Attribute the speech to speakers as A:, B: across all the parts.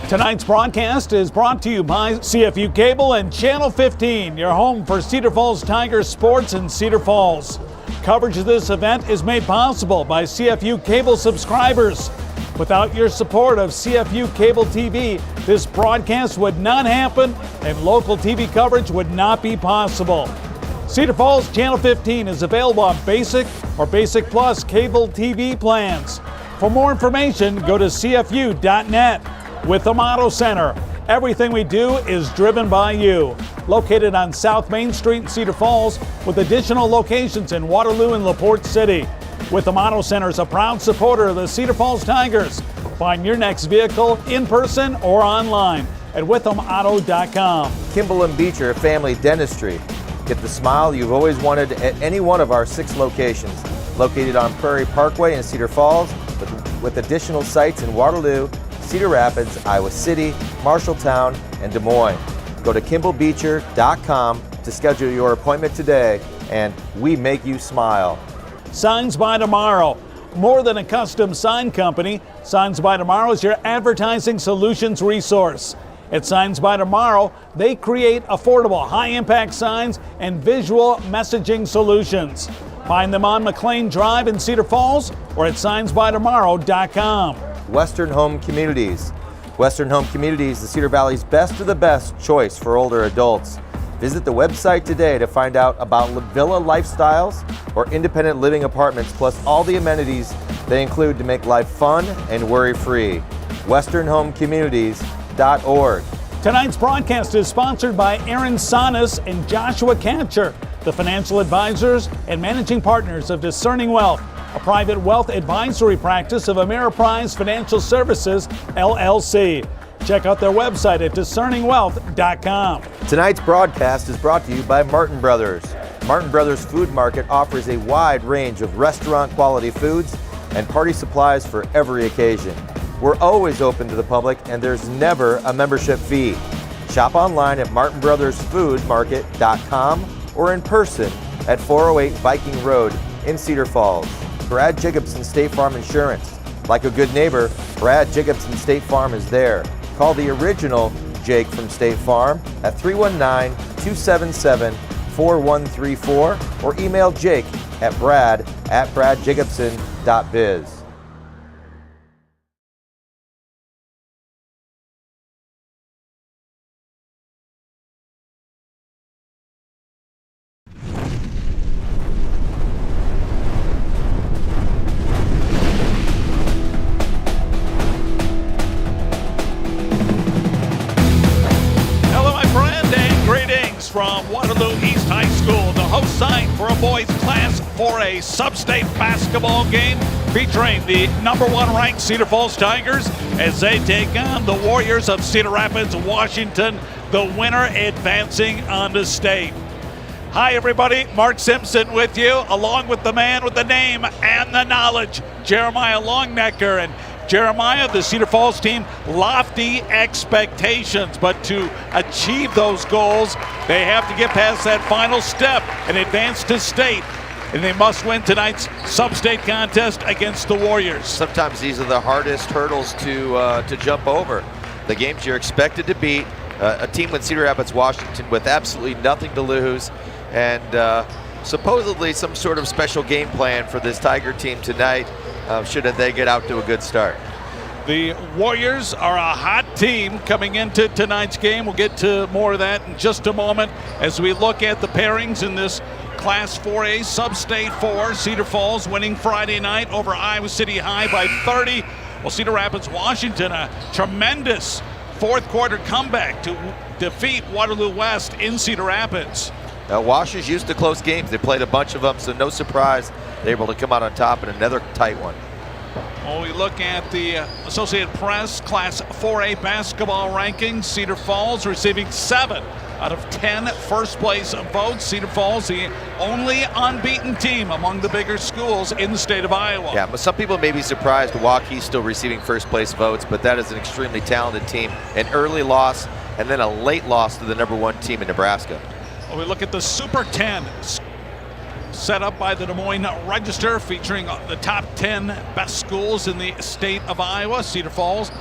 A: Tonight's broadcast is brought to you by CFU Cable and Channel 15, your home for Cedar Falls Tigers sports in Cedar Falls. Coverage of this event is made possible by CFU Cable subscribers. Without your support of CFU Cable TV, this broadcast would not happen and local TV coverage would not be possible. Cedar Falls Channel 15 is available on Basic or Basic Plus cable TV plans. For more information, go to cfu.net. With the Auto Center, everything we do is driven by you. Located on South Main Street in Cedar Falls, with additional locations in Waterloo and LaPorte City. With the Auto Center is a proud supporter of the Cedar Falls Tigers. Find your next vehicle in person or online at withamauto.com.
B: Kimball & Beecher Family Dentistry. Get the smile you've always wanted at any one of our 6 locations. Located on Prairie Parkway in Cedar Falls, with additional sites in Waterloo, Cedar Rapids, Iowa City, Marshalltown, and Des Moines. Go to kimballbeecher.com to schedule your appointment today, and we make you smile.
A: Signs by Tomorrow. More than a custom sign company, Signs by Tomorrow is your advertising solutions resource. At Signs by Tomorrow, they create affordable, high-impact signs and visual messaging solutions. Find them on McLean Drive in Cedar Falls or at signsbytomorrow.com.
B: Western Home Communities. Western Home Communities, the Cedar Valley's best of the best choice for older adults. Visit the website today to find out about villa lifestyles or independent living apartments, plus all the amenities they include to make life fun and worry-free. westernhomecommunities.org.
A: Tonight's broadcast is sponsored by Aaron Sonis and Joshua Catcher, the financial advisors and managing partners of Discerning Wealth, a private wealth advisory practice of Ameriprise Financial Services, LLC. Check out their website at discerningwealth.com.
B: Tonight's broadcast is brought to you by Martin Brothers. Martin Brothers Food Market offers a wide range of restaurant quality foods and party supplies for every occasion. We're always open to the public and there's never a membership fee. Shop online at martinbrothersfoodmarket.com or in person at 408 Viking Road in Cedar Falls. Brad Jacobson State Farm Insurance. Like a good neighbor, Brad Jacobson State Farm is there. Call the original Jake from State Farm at 319-277-4134 or email Jake at brad@bradjacobson.biz.
A: From Waterloo East High School, the host site for a boys Class 4A SubState basketball game featuring the #1 ranked Cedar Falls Tigers as they take on the Warriors of Cedar Rapids, Washington, the winner advancing on to state. Hi everybody, Mark Simpson with you, along with the man with the name and the knowledge, Jeremiah Longnecker. And Jeremiah, the Cedar Falls team, lofty expectations, but to achieve those goals, they have to get past that final step and advance to state. And they must win tonight's sub-state contest against the Warriors.
C: Sometimes these are the hardest hurdles to jump over. The games you're expected to beat, a team with Cedar Rapids, Washington, with absolutely nothing to lose, and supposedly some sort of special game plan for this Tiger team tonight. Should they get out to a good start.
A: The Warriors are a hot team coming into tonight's game. We'll get to more of that in just a moment as we look at the pairings in this Class 4A Sub-State 4. Cedar Falls winning Friday night over Iowa City High by 30. Well, Cedar Rapids, Washington, a tremendous fourth quarter comeback to defeat Waterloo West in Cedar Rapids.
C: Wash is used to close games. They played a bunch of them, so no surprise they're able to come out on top in another tight one.
A: Well, we look at the Associated Press Class 4A basketball rankings. Cedar Falls receiving 7 out of 10 first place votes. Cedar Falls, the only unbeaten team among the bigger schools in the state of Iowa.
C: Yeah, but some people may be surprised Waukee's still receiving first place votes, but that is an extremely talented team. An early loss and then a late loss to the #1 team in Nebraska.
A: Well, we look at the Super 10 set up by the Des Moines Register, featuring the top 10 best schools in the state of Iowa. Cedar Falls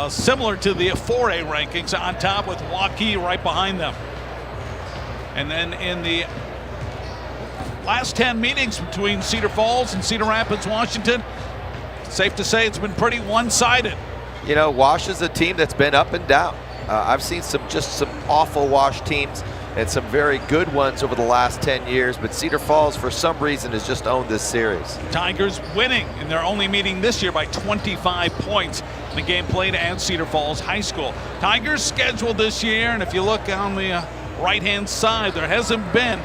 A: similar to the 4A rankings, on top with Waukee right behind them. And then in the last 10 meetings between Cedar Falls and Cedar Rapids, Washington, safe to say it's been pretty one-sided.
C: You know, Wash is a team that's been up and down. I've seen some awful Wash teams and some very good ones over the last 10 years, but Cedar Falls, for some reason, has just owned this series.
A: Tigers winning in their only meeting this year by 25 points in the game played at Cedar Falls High School. Tigers scheduled this year, and if you look on the right-hand side, there hasn't been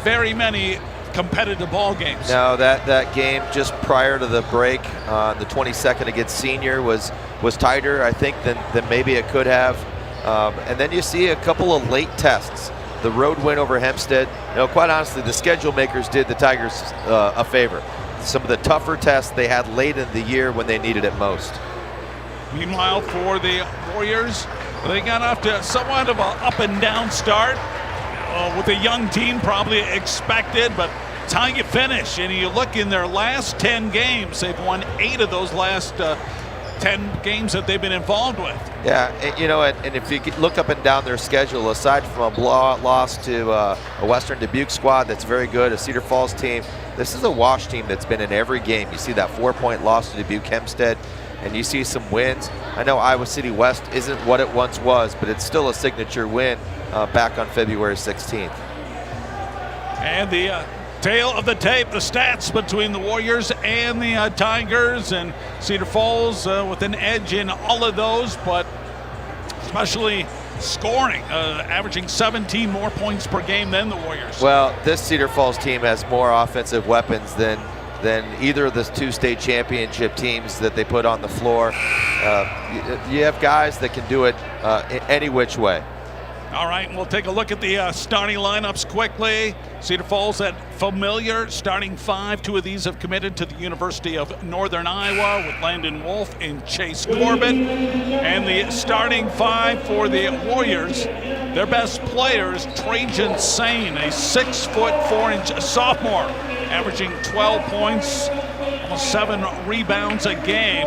A: very many competitive ball games.
C: No, that game just prior to the break, the 22nd against Senior was tighter, I think, than maybe it could have. And then you see a couple of late tests. The road win over Hempstead. You know, quite honestly, the schedule makers did the Tigers a favor. Some of the tougher tests they had late in the year when they needed it most.
A: Meanwhile, for the Warriors, they got off to somewhat of an up and down start with a young team, probably expected, but it's how you finish. And you look in their last 10 games, they've won 8 of those last 10 games that they've been involved with.
C: Yeah, and, you know, and if you look up and down their schedule, aside from a blowout loss to a Western Dubuque squad that's very good, a Cedar Falls team, this is a Wash team that's been in every game. You see that 4-point loss to Dubuque Hempstead, and you see some wins. I know Iowa City West isn't what it once was, but it's still a signature win back on February 16th.
A: And the tail of the tape, the stats between the Warriors and the Tigers, and Cedar Falls with an edge in all of those, but especially scoring, averaging 17 more points per game than the Warriors.
C: Well, this Cedar Falls team has more offensive weapons than either of the 2 state championship teams that they put on the floor. You have guys that can do it any which way.
A: All right, we'll take a look at the starting lineups quickly. Cedar Falls at familiar starting 5. 2 of these have committed to the University of Northern Iowa with Landon Wolf and Chase Corbett. And the starting 5 for the Warriors, their best players, Trajan Sane, a 6'4" sophomore, averaging 12 points, almost 7 rebounds a game.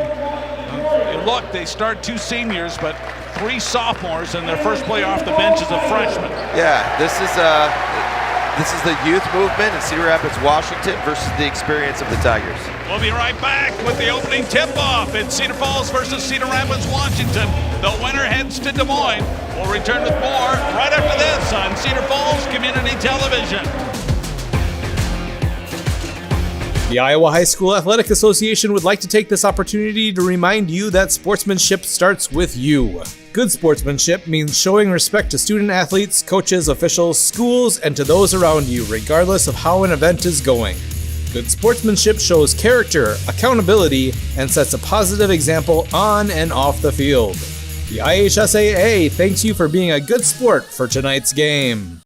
A: Look, they start 2 seniors, but 3 sophomores, and their first player off the bench is a freshman.
C: Yeah, this is the youth movement in Cedar Rapids, Washington versus the experience of the Tigers.
A: We'll be right back with the opening tip-off in Cedar Falls versus Cedar Rapids, Washington. The winner heads to Des Moines. We'll return with more right after this on Cedar Falls Community Television.
D: The Iowa High School Athletic Association would like to take this opportunity to remind you that sportsmanship starts with you. Good sportsmanship means showing respect to student athletes, coaches, officials, schools, and to those around you, regardless of how an event is going. Good sportsmanship shows character, accountability, and sets a positive example on and off the field. The IHSAA thanks you for being a good sport for tonight's game.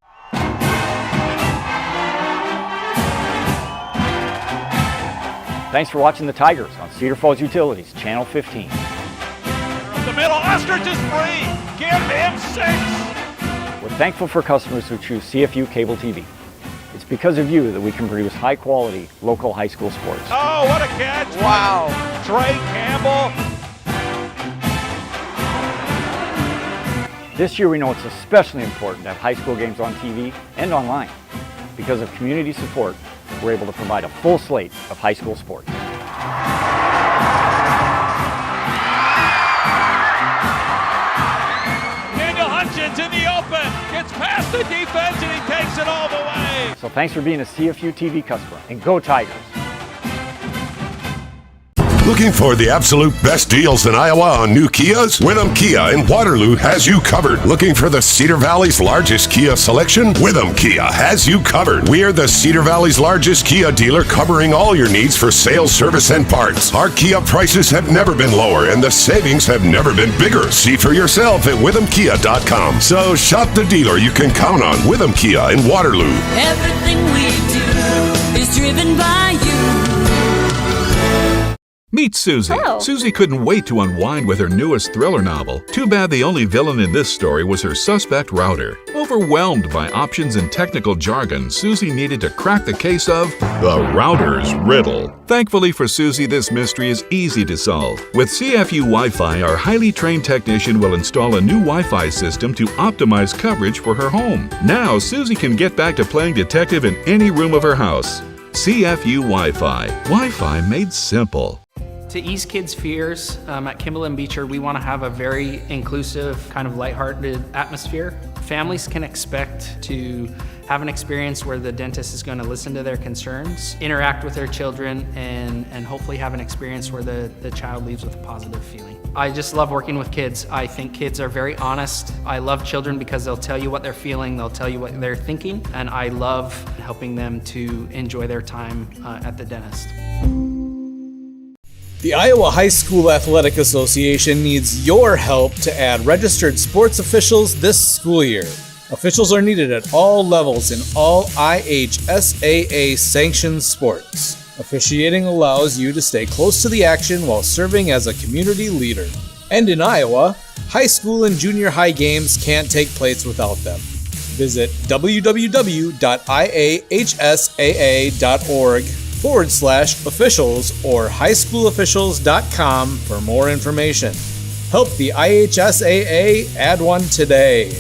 E: Thanks for watching the Tigers on Cedar Falls Utilities, Channel 15.
A: Up the middle, Ostrich is free. Give him 6.
E: We're thankful for customers who choose CFU Cable TV. It's because of you that we can produce high-quality, local high school sports.
A: Oh, what a catch. Wow. Trey Campbell.
E: This year we know it's especially important to have high school games on TV and online. Because of community support, we're able to provide a full slate of high school sports.
A: Daniel Hutchins in the open, gets past the defense, and he takes it all the way.
E: So thanks for being a CFU TV customer, and go Tigers!
F: Looking for the absolute best deals in Iowa on new Kias? Witham Kia in Waterloo has you covered. Looking for the Cedar Valley's largest Kia selection? Witham Kia has you covered. We are the Cedar Valley's largest Kia dealer, covering all your needs for sales, service, and parts. Our Kia prices have never been lower, and the savings have never been bigger. See for yourself at withamkia.com. So shop the dealer you can count on. Witham Kia in Waterloo.
G: Everything we do is driven by you. Meet Susie.
H: Hello.
G: Susie couldn't wait to unwind with her newest thriller novel. Too bad the only villain in this story was her suspect Router. Overwhelmed by options and technical jargon, Susie needed to crack the case of the Router's Riddle. Thankfully for Susie, this mystery is easy to solve. With CFU Wi-Fi, our highly trained technician will install a new Wi-Fi system to optimize coverage for her home. Now, Susie can get back to playing detective in any room of her house. CFU Wi-Fi. Wi-Fi made simple.
I: To ease kids' fears, at Kimball and Beecher, we want to have a very inclusive, kind of lighthearted atmosphere. Families can expect to have an experience where the dentist is going to listen to their concerns, interact with their children, and hopefully have an experience where the child leaves with a positive feeling. I just love working with kids. I think kids are very honest. I love children because they'll tell you what they're feeling, they'll tell you what they're thinking, and I love helping them to enjoy their time at the dentist.
D: The Iowa High School Athletic Association needs your help to add registered sports officials this school year. Officials are needed at all levels in all IHSAA sanctioned sports. Officiating allows you to stay close to the action while serving as a community leader. And in Iowa, high school and junior high games can't take place without them. Visit www.ihsaa.org/officials or highschoolofficials.com for more information. Help the IHSAA add one today.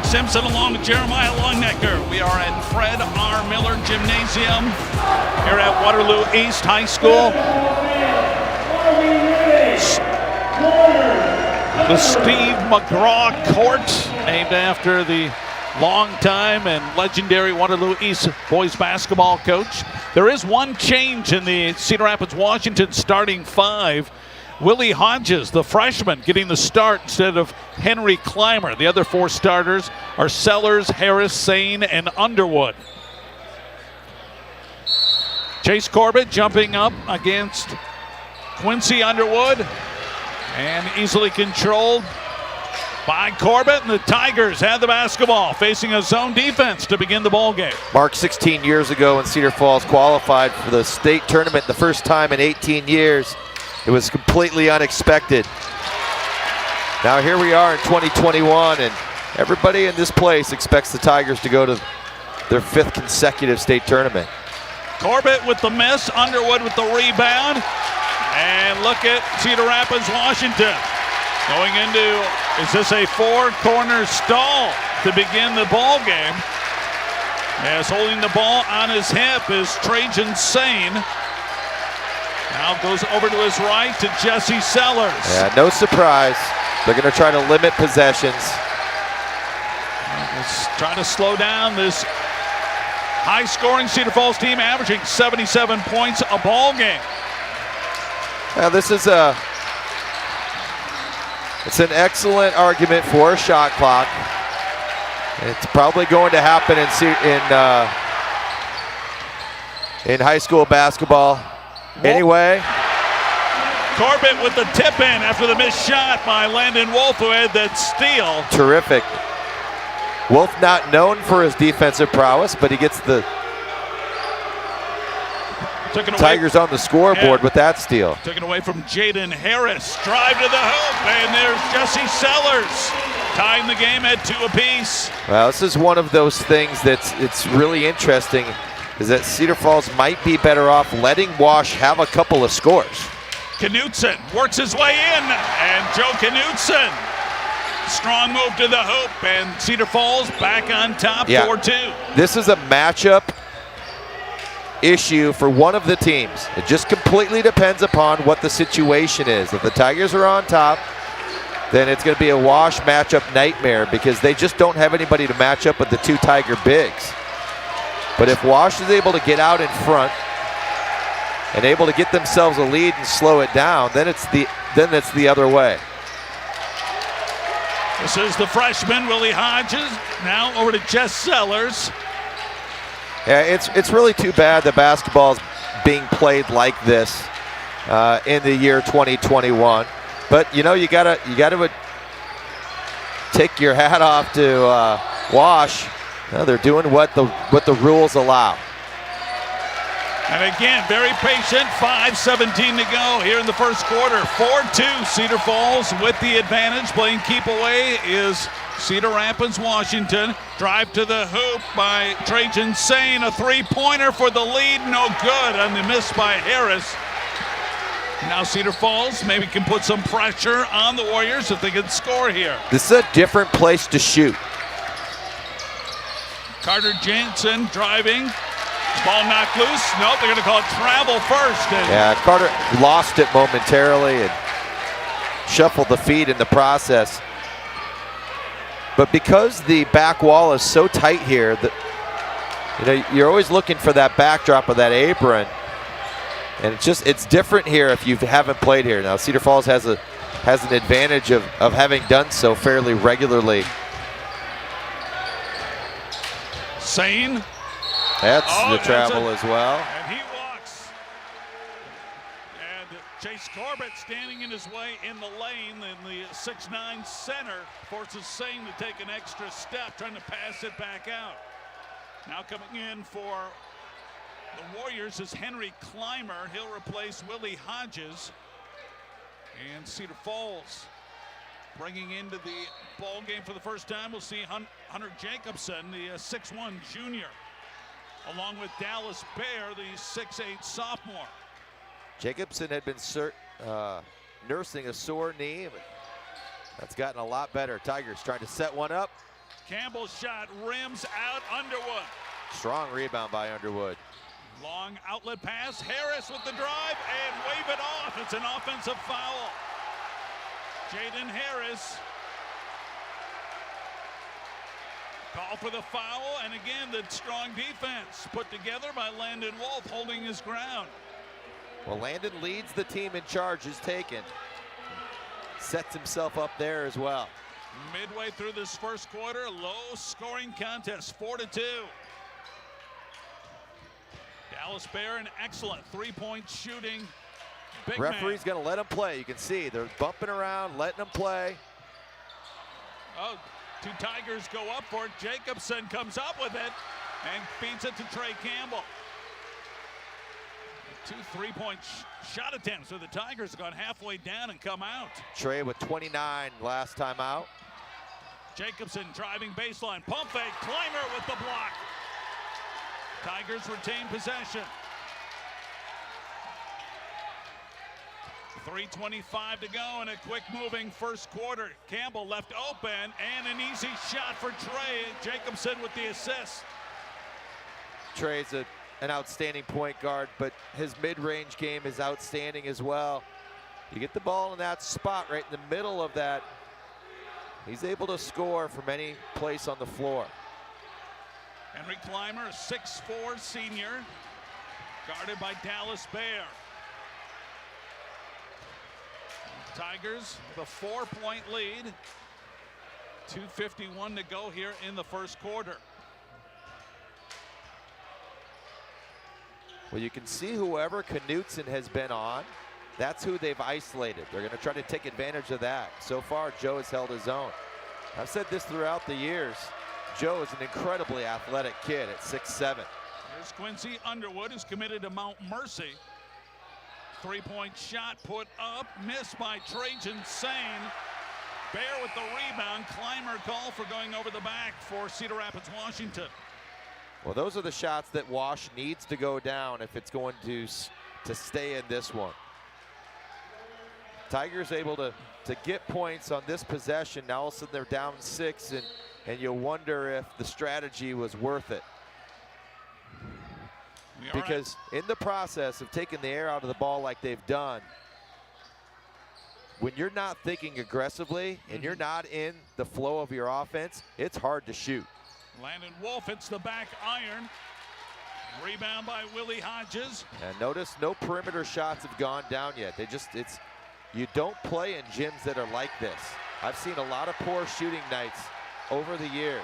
A: Simpson along with Jeremiah Longnecker. We are at Fred R. Miller Gymnasium here at Waterloo East High School. The Steve McGraw Court, named after the longtime and legendary Waterloo East boys basketball coach. There is one change in the Cedar Rapids, Washington starting five. Willie Hodges, the freshman, getting the start instead of Henry Clymer. The other four starters are Sellers, Harris, Sane, and Underwood. Chase Corbett jumping up against Quincy Underwood and easily controlled by Corbett, and the Tigers have the basketball, facing a zone defense to begin the ball game.
C: Mark 16 years ago when Cedar Falls qualified for the state tournament the first time in 18 years. It was completely unexpected. Now here we are in 2021, and everybody in this place expects the Tigers to go to their fifth consecutive state tournament.
A: Corbett with the miss, Underwood with the rebound, and look at Cedar Rapids, Washington. Going into, is this a four-corner stall to begin the ball game? As holding the ball on his hip is Trajan Sane. Now goes over to his right to Jesse Sellers.
C: Yeah, no surprise. They're going to try to limit possessions.
A: Let's try to slow down this high-scoring Cedar Falls team, averaging 77 points a ball game.
C: Now this is it's an excellent argument for a shot clock. It's probably going to happen in high school basketball. Anyway.
A: Corbett with the tip in after the missed shot by Landon Wolf, who had that steal.
C: Terrific. Wolf not known for his defensive prowess, but he gets the Tigers on the scoreboard with that steal.
A: Taken away from Jaden Harris. Drive to the hoop, and there's Jesse Sellers tying the game at 2 apiece.
C: Well, this is one of those things it's really interesting, is that Cedar Falls might be better off letting Wash have a couple of scores.
A: Knutson works his way in, and Joe Knutson Strong move to the hoop, and Cedar Falls back on top,
C: Yeah.
A: 4-2.
C: This is a matchup issue for one of the teams. It just completely depends upon what the situation is. If the Tigers are on top, then it's going to be a wash matchup nightmare because they just don't have anybody to match up with the two Tiger bigs. But if Wash is able to get out in front and able to get themselves a lead and slow it down, then it's the other way.
A: This is the freshman, Willie Hodges. Now over to Jess Sellers.
C: Yeah, it's really too bad that basketball's being played like this in the year 2021. But you know, you gotta take your hat off to Wash. No, they're doing what the rules allow.
A: And again, very patient, 5:17 to go here in the first quarter. 4-2, Cedar Falls with the advantage. Playing keep away is Cedar Rapids, Washington. Drive to the hoop by Trajan Sane. A three-pointer for the lead, no good on the miss by Harris. Now Cedar Falls maybe can put some pressure on the Warriors if they can score here.
C: This is a different place to shoot.
A: Carter Jansen driving. Ball knocked loose. Nope, they're going to call it travel first.
C: Yeah, Carter lost it momentarily and shuffled the feet in the process. But because the back wall is so tight here, that you're always looking for that backdrop of that apron. And it's different here if you haven't played here. Now Cedar Falls has an advantage of having done so fairly regularly.
A: Sane.
C: That's the travel as well.
A: And he walks. And Chase Corbett standing in his way in the lane, and the 6'9" center forces Sane to take an extra step, trying to pass it back out. Now coming in for the Warriors is Henry Clymer. He'll replace Willie Hodges. And Cedar Falls bringing into the ball game for the first time. We'll see Hunter Jacobson, the 6'1" junior, along with Dallas Bear, the 6'8" sophomore.
C: Jacobson had been nursing a sore knee, but that's gotten a lot better. Tigers trying to set one up.
A: Campbell's shot rims out. Underwood.
C: Strong rebound by Underwood.
A: Long outlet pass. Harris with the drive and wave it off. It's an offensive foul. Jaden Harris. Call for the foul, and again, the strong defense put together by Landon Wolf, holding his ground.
C: Well, Landon leads the team in charges taken. Sets himself up there as well.
A: Midway through this first quarter, low-scoring contest, 4-2. Dallas Bear, an excellent three-point shooting big
C: Referee's
A: man.
C: going to let him play. You can see they're bumping around, letting him play.
A: Oh, two Tigers go up for it. Jacobson comes up with it and feeds it to Trey Campbell. Two three-point shot attempts, so the Tigers have gone halfway down and come out.
C: Trey with 29 last time out.
A: Jacobson driving baseline, pump fake, Clymer with the block. Tigers retain possession. 3:25 to go in a quick moving first quarter. Campbell left open and an easy shot for Trey. Jacobson with the assist.
C: Trey's an outstanding point guard, but his mid-range game is outstanding as well. You get the ball in that spot right in the middle of that, he's able to score from any place on the floor.
A: Henry Clymer, a 6'4" senior, guarded by Dallas Bear. Tigers with a 4-point lead. 2:51 to go here in the first quarter.
C: Well, you can see whoever Knutson has been on, that's who they've isolated. They're going to try to take advantage of that. So far, Joe has held his own. I've said this throughout the years. Joe is an incredibly athletic kid at 6'7".
A: Here's Quincy Underwood, who's committed to Mount Mercy. Three-point shot put up, missed by Trajan Sane. Bear with the rebound. Clymer call for going over the back for Cedar Rapids, Washington.
C: Well, those are the shots that Wash needs to go down if it's going to stay in this one. Tigers able to get points on this possession. Now all of a sudden they're down 6, and you wonder if the strategy was worth it. Because in the process of taking the air out of the ball like they've done, when you're not thinking aggressively and you're not in the flow of your offense, it's hard to shoot.
A: Landon Wolf hits the back iron. Rebound by Willie Hodges.
C: And notice no perimeter shots have gone down yet. You don't play in gyms that are like this. I've seen a lot of poor shooting nights over the years.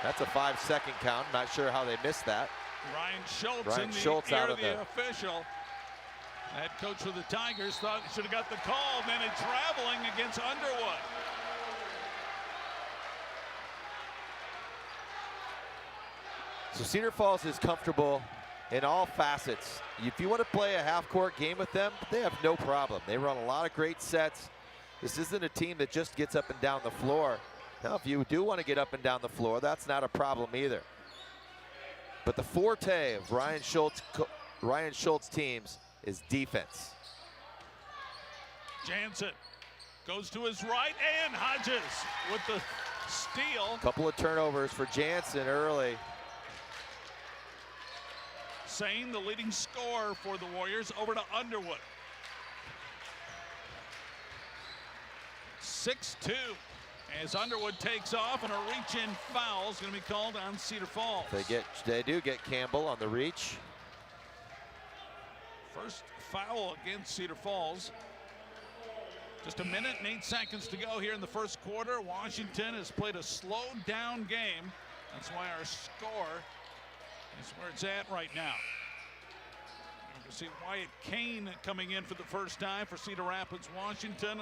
C: That's a 5-second count. Not sure how they missed that.
A: Ryan Schultz
C: out of
A: the official. Head coach for the Tigers thought he should have got the call. Then it's traveling against Underwood.
C: So Cedar Falls is comfortable in all facets. If you want to play a half-court game with them, they have no problem. They run a lot of great sets. This isn't a team that just gets up and down the floor. Now, if you do want to get up and down the floor, that's not a problem either. But the forte of Ryan Schultz teams is defense.
A: Jansen goes to his right, and Hodges with the steal.
C: Couple of turnovers for Jansen early.
A: Sane, the leading scorer for the Warriors, over to Underwood. 6-2 as Underwood takes off, and a reach-in foul is going to be called on Cedar Falls.
C: They do get Campbell on the reach.
A: First foul against Cedar Falls. Just a minute and 8 seconds to go here in the first quarter. Washington has played a slowed down game. That's why our score is where it's at right now. You can see Wyatt Kane coming in for the first time for Cedar Rapids, Washington.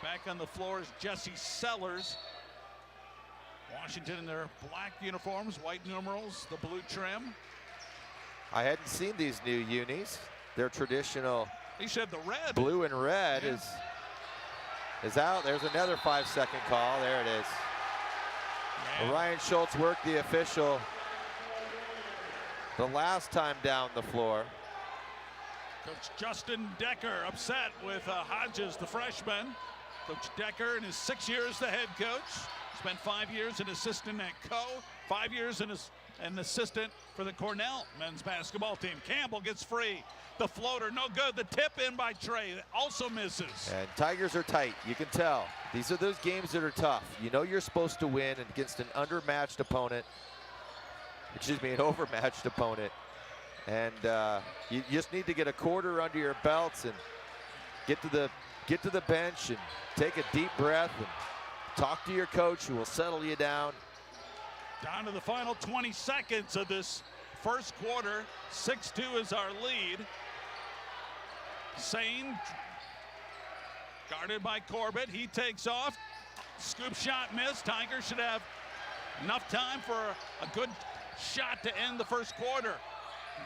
A: Back on the floor is Jesse Sellers. Washington in their black uniforms, white numerals, the blue trim.
C: I hadn't seen these new unis. Their traditional
A: They should have the red.
C: Blue and red is out. There's another 5-second call. There it is.
A: Man.
C: Ryan Schultz worked the official the last time down the floor.
A: Coach Justin Decker upset with Hodges, the freshman. Coach Decker, in his 6 years the head coach, spent 5 years an assistant at Co, 5 years an assistant for the Cornell men's basketball team. Campbell gets free. The floater, no good. The tip in by Trey also misses.
C: And Tigers are tight. You can tell. These are those games that are tough. You know you're supposed to win against an undermatched opponent. Excuse me, an overmatched opponent. And you just need to get a quarter under your belts and get to the bench and take a deep breath and talk to your coach, who will settle you down.
A: Down to the final 20 seconds of this first quarter. 6-2 is our lead. Sane, guarded by Corbett. He takes off. Scoop shot missed. Tigers should have enough time for a good shot to end the first quarter.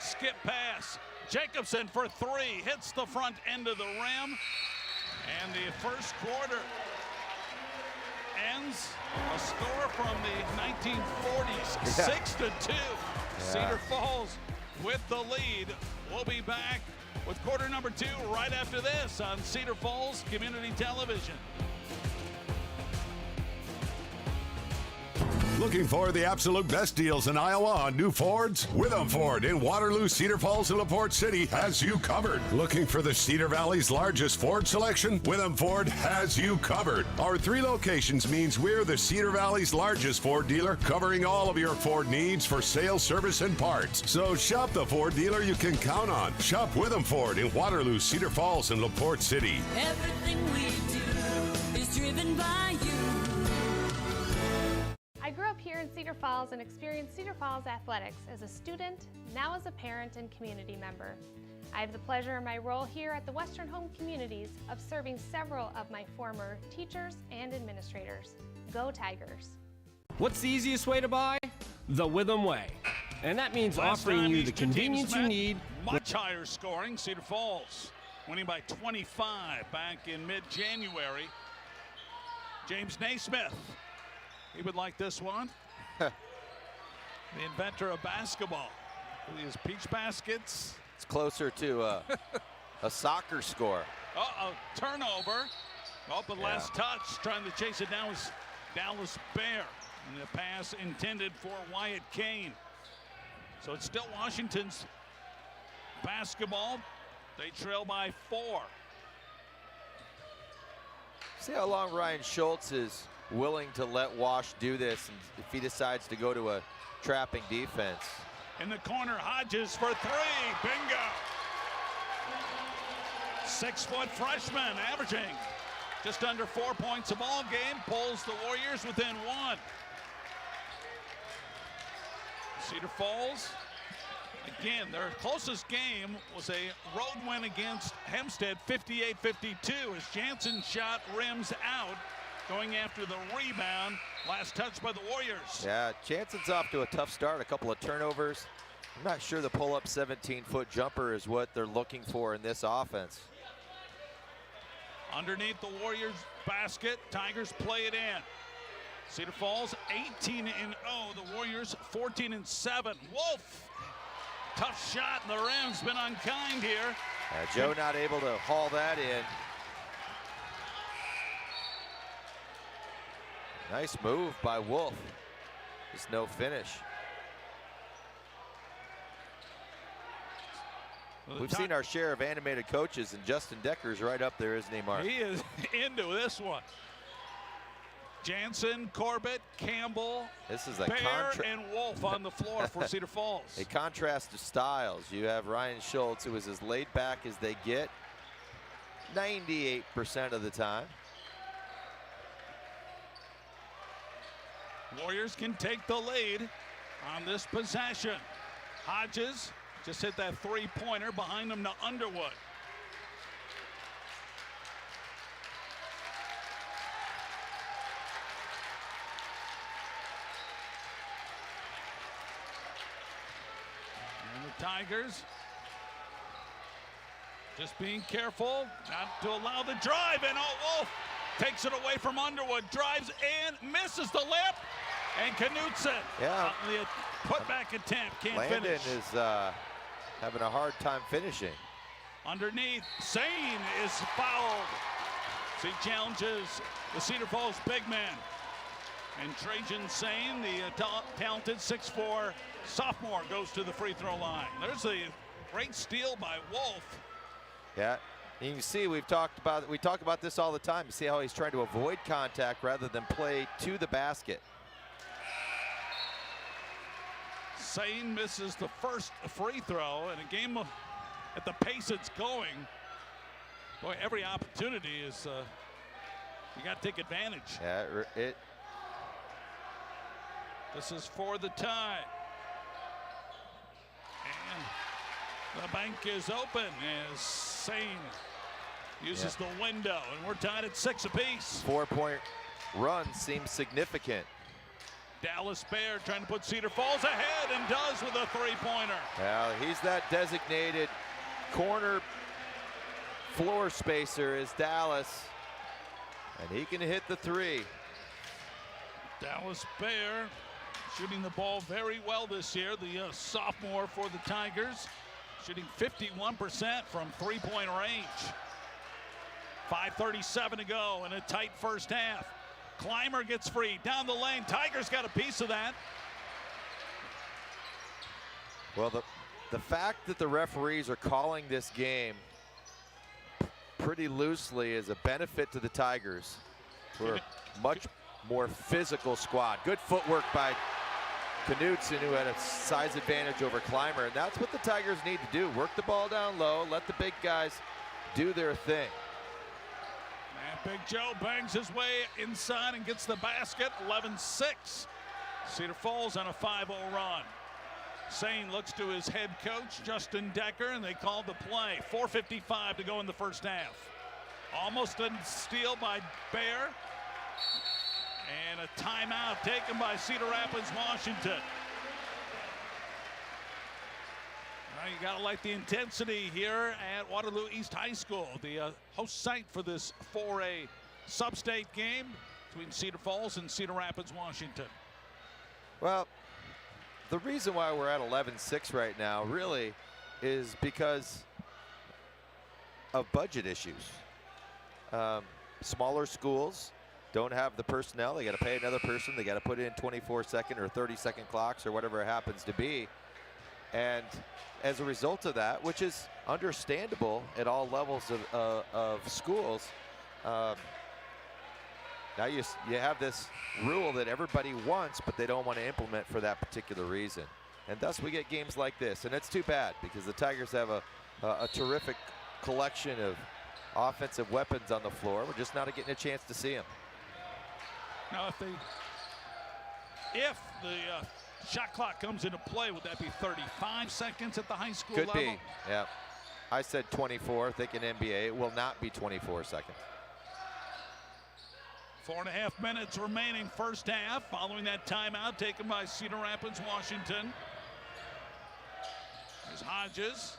A: Skip pass. Jacobson for 3. Hits the front end of the rim. And the first quarter ends a score from the 1940s. 6-2. Cedar Falls with the lead. We'll be back with quarter number 2 right after this on Cedar Falls Community Television.
F: Looking for the absolute best deals in Iowa on new Fords? Witham Ford in Waterloo, Cedar Falls, and LaPorte City has you covered. Looking for the Cedar Valley's largest Ford selection? Witham Ford has you covered. Our 3 locations means we're the Cedar Valley's largest Ford dealer, covering all of your Ford needs for sales, service, and parts. So shop the Ford dealer you can count on. Shop Witham Ford in Waterloo, Cedar Falls, and LaPorte City.
H: Everything we do is driven by you.
J: I grew up here in Cedar Falls and experienced Cedar Falls athletics as a student, now as a parent and community member. I have the pleasure in my role here at the Western Home Communities of serving several of my former teachers and administrators. Go Tigers!
K: What's the easiest way to buy? The Witham way. And that means offering you the convenience you need.
A: Much higher scoring. Cedar Falls winning by 25 back in mid-January. James Naismith. He would like this one. The inventor of basketball. With his peach baskets.
C: It's closer to a soccer score.
A: Turnover. Oh, but last touch, trying to chase it down was Dallas Bear. And the pass intended for Wyatt Kane. So it's still Washington's basketball. They trail by 4.
B: See how long Ryan Schultz is willing to let Wash do this, and if he decides to go to a trapping defense.
A: In the corner, Hodges for 3. Bingo. 6-foot freshman, averaging just under 4 points a ball game, pulls the Warriors within 1. Cedar Falls, again, their closest game was a road win against Hempstead, 58-52, as Jansen's shot rims out, going after the rebound. Last touch by the Warriors.
B: Yeah, Jansen's off to a tough start, a couple of turnovers. I'm not sure the pull-up 17-foot jumper is what they're looking for in this offense.
A: Underneath the Warriors basket, Tigers play it in. Cedar Falls 18-0, the Warriors 14-7. Wolf, tough shot, and the rim's been unkind here.
B: Joe not able to haul that in. Nice move by Wolf. Just no finish. We've seen our share of animated coaches, and Justin Decker's right up there, isn't he, Mark?
A: He is into this one. Jansen, Corbett, Campbell,
B: this is a
A: Bear, and Wolf on the floor for Cedar Falls.
B: A contrast of styles. You have Ryan Schultz, who is as laid back as they get 98% of the time.
A: Warriors can take the lead on this possession. Hodges just hit that three-pointer, behind him to Underwood. And the Tigers just being careful not to allow the drive, and Wolf takes it away from Underwood, drives and misses the lip, and Knutson on the putback attempt, can't
B: Landon
A: finish.
B: is having a hard time finishing.
A: Underneath, Sane is fouled. So he challenges the Cedar Falls big man. And Trajan Sane, the talented 6'4" sophomore, goes to the free throw line. There's a great steal by Wolf.
B: Yeah, you can see we talk about this all the time. You see how he's trying to avoid contact rather than play to the basket.
A: Sane misses the first free throw, and a game at the pace it's going. Boy, every opportunity is you got to take advantage.
B: Yeah,
A: This is for the tie. And the bank is open as Sane uses the window, and we're tied at 6 apiece.
B: 4-point run seems significant.
A: Dallas Bear trying to put Cedar Falls ahead, and does with a three-pointer.
B: Well, he's that designated corner floor spacer is Dallas, and he can hit the three.
A: Dallas Bear shooting the ball very well this year, the sophomore for the Tigers, shooting 51% from three-point range. 5:37 to go in a tight first half. Clymer gets free down the lane. Tigers got a piece of that.
B: Well, the fact that the referees are calling this game pretty loosely is a benefit to the Tigers, who are a much more physical squad. Good footwork by Knutson, who had a size advantage over Clymer, and that's what the Tigers need to do. Work the ball down low, let the big guys do their thing.
A: And Big Joe bangs his way inside and gets the basket. 11-6. Cedar Falls on a 5-0 run. Sane looks to his head coach, Justin Decker, and they called the play. 4:55 to go in the first half. Almost a steal by Bear. And a timeout taken by Cedar Rapids, Washington. Well, you gotta like the intensity here at Waterloo East High School, the host site for this 4A SubState game between Cedar Falls and Cedar Rapids, Washington.
B: Well, the reason why we're at 11-6 right now really is because of budget issues.
C: Smaller schools don't have the personnel. They got to pay another person. They got to put in 24-second or 30-second clocks or whatever it happens to be. And as a result of that, which is understandable at all levels of schools, now you have this rule that everybody wants, but they don't want to implement for that particular reason. And thus we get games like this. And it's too bad because the Tigers have a terrific collection of offensive weapons on the floor. We're just not getting a chance to see them.
A: Now, if the shot clock comes into play, would that be 35 seconds at the high school level?
C: Could be, yeah. I said 24, thinking NBA. It will not be 24 seconds.
A: 4.5 minutes remaining first half following that timeout taken by Cedar Rapids, Washington. There's Hodges.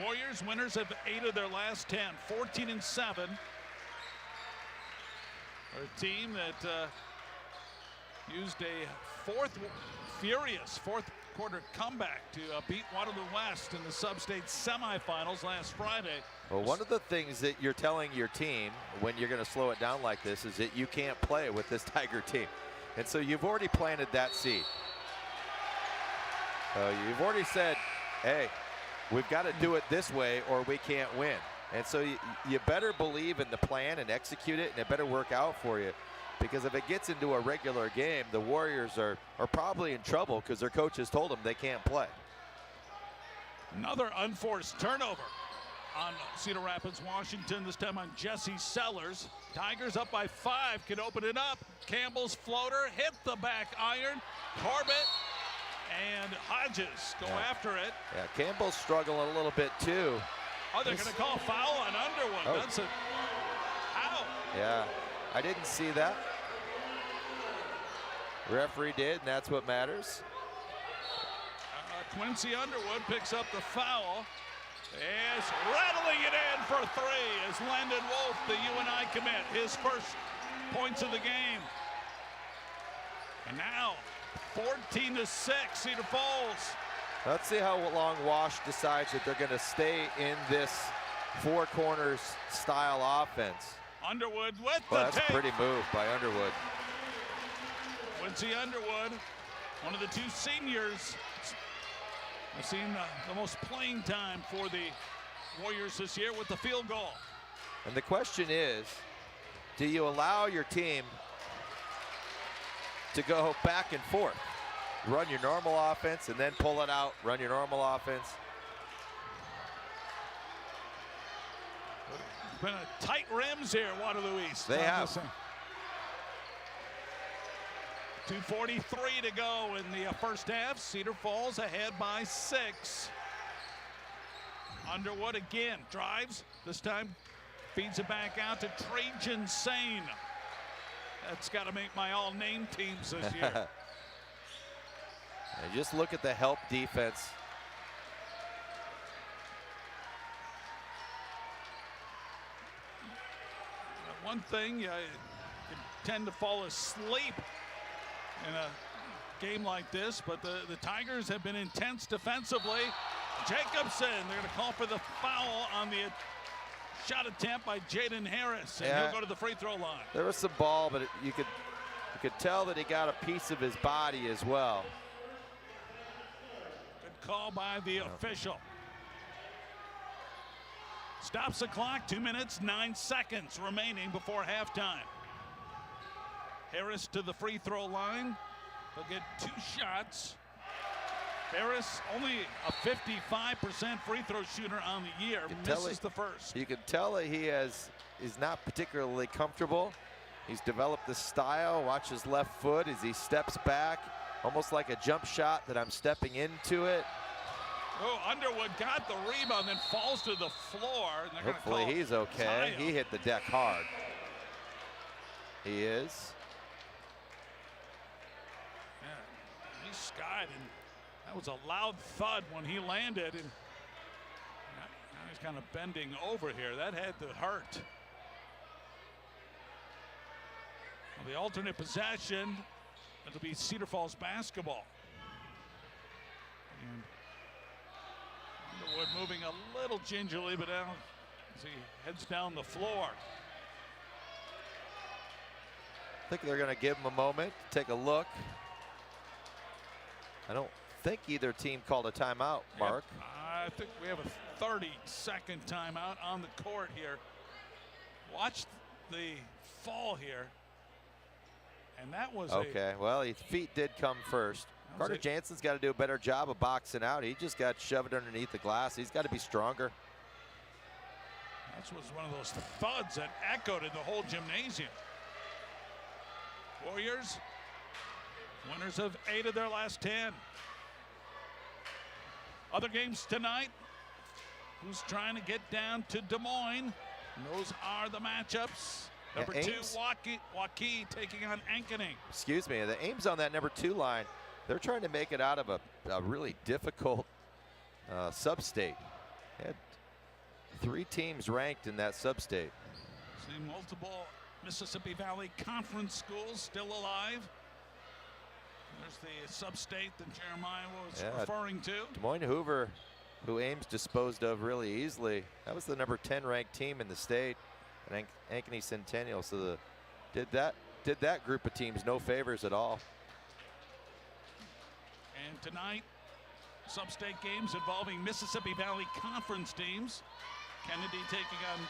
A: Warriors winners of 8 of their last 10, 14-7. A team that used a furious fourth quarter comeback to beat Waterloo West in the SubState semifinals last Friday.
C: Well, one of the things that you're telling your team when you're going to slow it down like this is that you can't play with this Tiger team. And so you've already planted that seed. You've already said, hey, we've got to do it this way or we can't win. And so you better believe in the plan and execute it, and it better work out for you. Because if it gets into a regular game, the Warriors are probably in trouble because their coaches told them they can't play.
A: Another unforced turnover on Cedar Rapids, Washington, this time on Jesse Sellers. Tigers up by 5, can open it up. Campbell's floater hit the back iron. Corbett and Hodges go after it.
C: Yeah, Campbell's struggling a little bit too.
A: Oh, they're going to call foul on Underwood.
C: Oh.
A: That's a foul.
C: Yeah, I didn't see that. Referee did, and that's what matters.
A: Quincy Underwood picks up the foul. Is rattling it in for 3 as Landon Wolf, the UNI commit, his first points of the game. And now 14-6, Cedar Falls.
C: Let's see how long Wash decides that they're going to stay in this four corners style offense.
A: Underwood with the
C: Well, that's
A: take.
C: a pretty move by Underwood.
A: Quincy Underwood, one of the 2 seniors, has seen the most playing time for the Warriors this year with the field goal.
C: And the question is, do you allow your team to go back and forth? Run your normal offense and then pull it out, run your normal offense.
A: It's been a tight rims here, Waterloo East.
C: They have.
A: 2:43 to go in the first half. Cedar Falls ahead by 6. Underwood again drives. This time feeds it back out to Trajan Sane. That's got to make my all-name teams this year.
C: And just look at the help defense.
A: One thing, you can tend to fall asleep in a game like this, but the Tigers have been intense defensively. Jacobson, they're going to call for the foul on the shot attempt by Jaden Harris, and he'll go to the free throw line.
C: There was some ball, but you could tell that he got a piece of his body as well.
A: Good call by the official. Stops the clock, 2 minutes, 9 seconds remaining before halftime. Harris to the free throw line. He'll get 2 shots. Harris only a 55% free throw shooter on the year. Misses the first.
C: You can tell that he is not particularly comfortable. He's developed the style. Watch his left foot as he steps back, almost like a jump shot that I'm stepping into it.
A: Oh, Underwood got the rebound, then falls to the floor. And
C: hopefully he's okay. He hit the deck hard. He is.
A: Yeah, he skied, and that was a loud thud when he landed. And now he's kind of bending over here. That had to hurt. Well, the alternate possession, it'll be Cedar Falls basketball. And Underwood moving a little gingerly, but now as he heads down the floor.
C: I think they're going to give him a moment to take a look. I don't think either team called a timeout, Mark.
A: Yep. I think we have a 30-second timeout on the court here. Watch the fall here. And that was
C: okay. Well, his feet did come first. Carter Jansen's got to do a better job of boxing out. He just got shoved underneath the glass. He's got to be stronger.
A: That was one of those thuds that echoed in the whole gymnasium. Warriors, winners of 8 of their last 10. Other games tonight. Who's trying to get down to Des Moines? And those are the matchups. Number 2, Waukee taking on Ankeny.
C: Excuse me, the Ames on that number 2 line, they're trying to make it out of a really difficult sub-state. They had 3 teams ranked in that sub-state.
A: See multiple Mississippi Valley Conference schools still alive. There's the sub-state that Jeremiah was referring to.
C: Des Moines Hoover, who Ames disposed of really easily. That was the number 10 ranked team in the state. And Ankeny Centennial, so did that group of teams no favors at all.
A: And tonight, sub-state games involving Mississippi Valley Conference teams. Kennedy taking on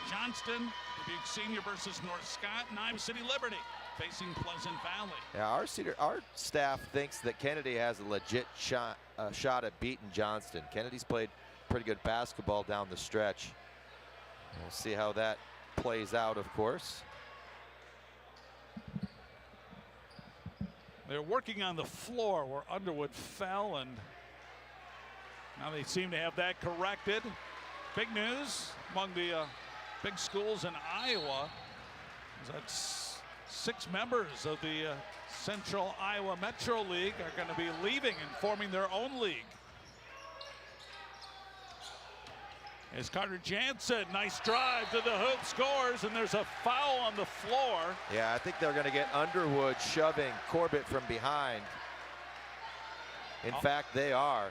A: Johnston, Dubuque Senior versus North Scott, and Iowa City Liberty facing Pleasant Valley.
C: Yeah, our staff thinks that Kennedy has a legit shot at beating Johnston. Kennedy's played pretty good basketball down the stretch. We'll see how that plays out, of course.
A: They're working on the floor where Underwood fell, and now they seem to have that corrected. Big news among the big schools in Iowa is that 6 members of the Central Iowa Metro League are going to be leaving and forming their own league. As Carter Jansen, nice drive to the hoop, scores, and there's a foul on the floor.
C: Yeah, I think they're going to get Underwood shoving Corbett from behind. In fact, they are.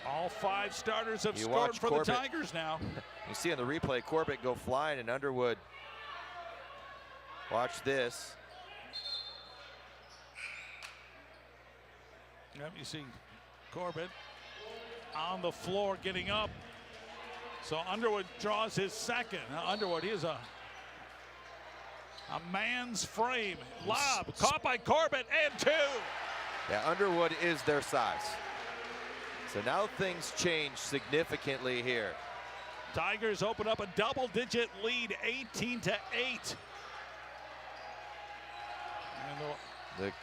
A: All 5 starters have scored for the Tigers now.
C: You see on the replay, Corbett go flying, and Underwood. Watch this.
A: Yep, you see Corbett on the floor getting up. So Underwood draws his second. Now Underwood, he is a man's frame. Lob, caught by Corbett, and 2.
C: Yeah, Underwood is their size. So now things change significantly here.
A: Tigers open up a double-digit lead, 18-8.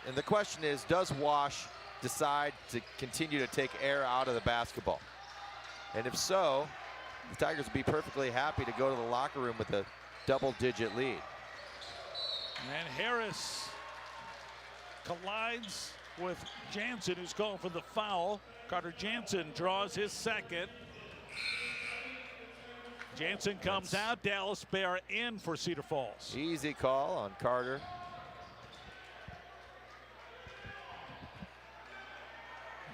C: And the question is, does Wash decide to continue to take air out of the basketball? And if so, the Tigers would be perfectly happy to go to the locker room with a double-digit lead.
A: And Harris collides with Jansen, who's going for the foul. Carter Jansen draws his second. Jansen comes out. Dallas Bear in for Cedar Falls.
C: Easy call on Carter.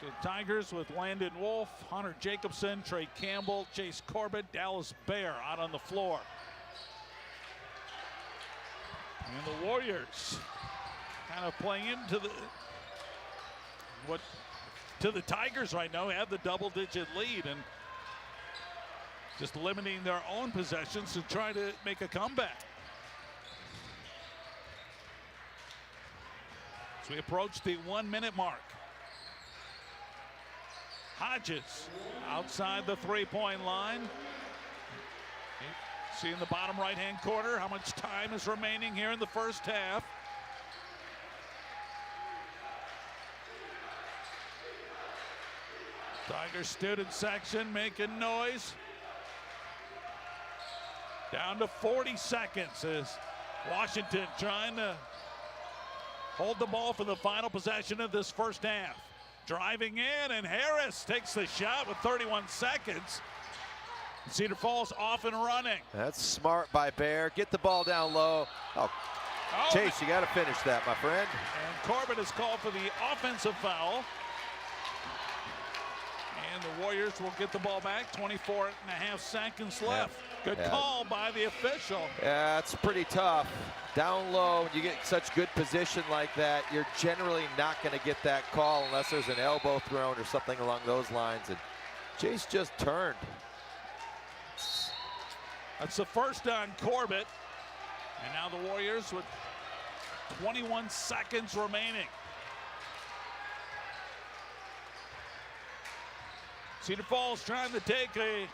A: The Tigers with Landon Wolf, Hunter Jacobson, Trey Campbell, Chase Corbett, Dallas Bear out on the floor. And the Warriors kind of playing into the Tigers right now, have the double-digit lead and just limiting their own possessions to try to make a comeback. As we approach the 1-minute mark. Hodges outside the 3-point line. See in the bottom right-hand corner how much time is remaining here in the first half. Tiger student section making noise. Down to 40 seconds as Washington trying to hold the ball for the final possession of this first half. Driving in, and Harris takes the shot with 31 seconds. Cedar Falls off and running.
C: That's smart by Bear. Get the ball down low. Chase, you got to finish that, my friend.
A: And Corbett is called for the offensive foul. And the Warriors will get the ball back. 24 and a half seconds left. Good
C: Yeah.
A: call by the official.
C: Yeah, it's pretty tough. Down low, you get such good position like that, you're generally not going to get that call unless there's an elbow thrown or something along those lines. And Chase just turned.
A: That's the first on Corbett. And now the Warriors with 21 seconds remaining. Cedar Falls trying to take a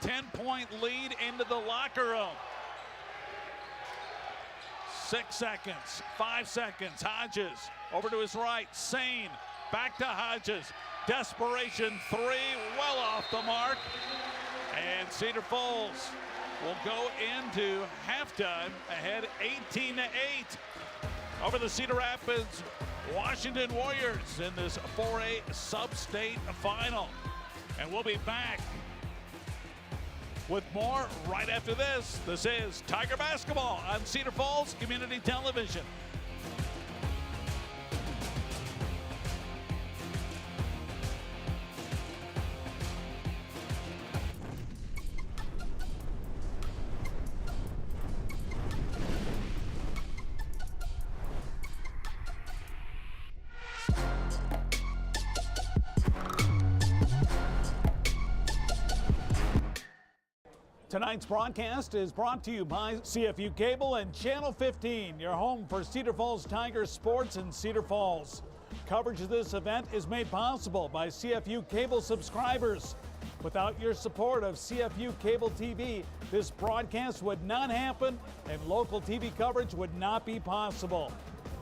A: 10-point lead into the locker room. 6 seconds, 5 seconds. Hodges over to his right. Sane back to Hodges. Desperation three, well off the mark. And Cedar Falls will go into halftime ahead 18-8 over the Cedar Rapids Washington Warriors in this 4A SubState final. And we'll be back with more right after this. This is Tiger Basketball on Cedar Falls Community Television. Tonight's broadcast is brought to you by CFU Cable and Channel 15, your home for Cedar Falls Tigers sports in Cedar Falls. Coverage of this event is made possible by CFU Cable subscribers. Without your support of CFU Cable TV, this broadcast would not happen and local TV coverage would not be possible.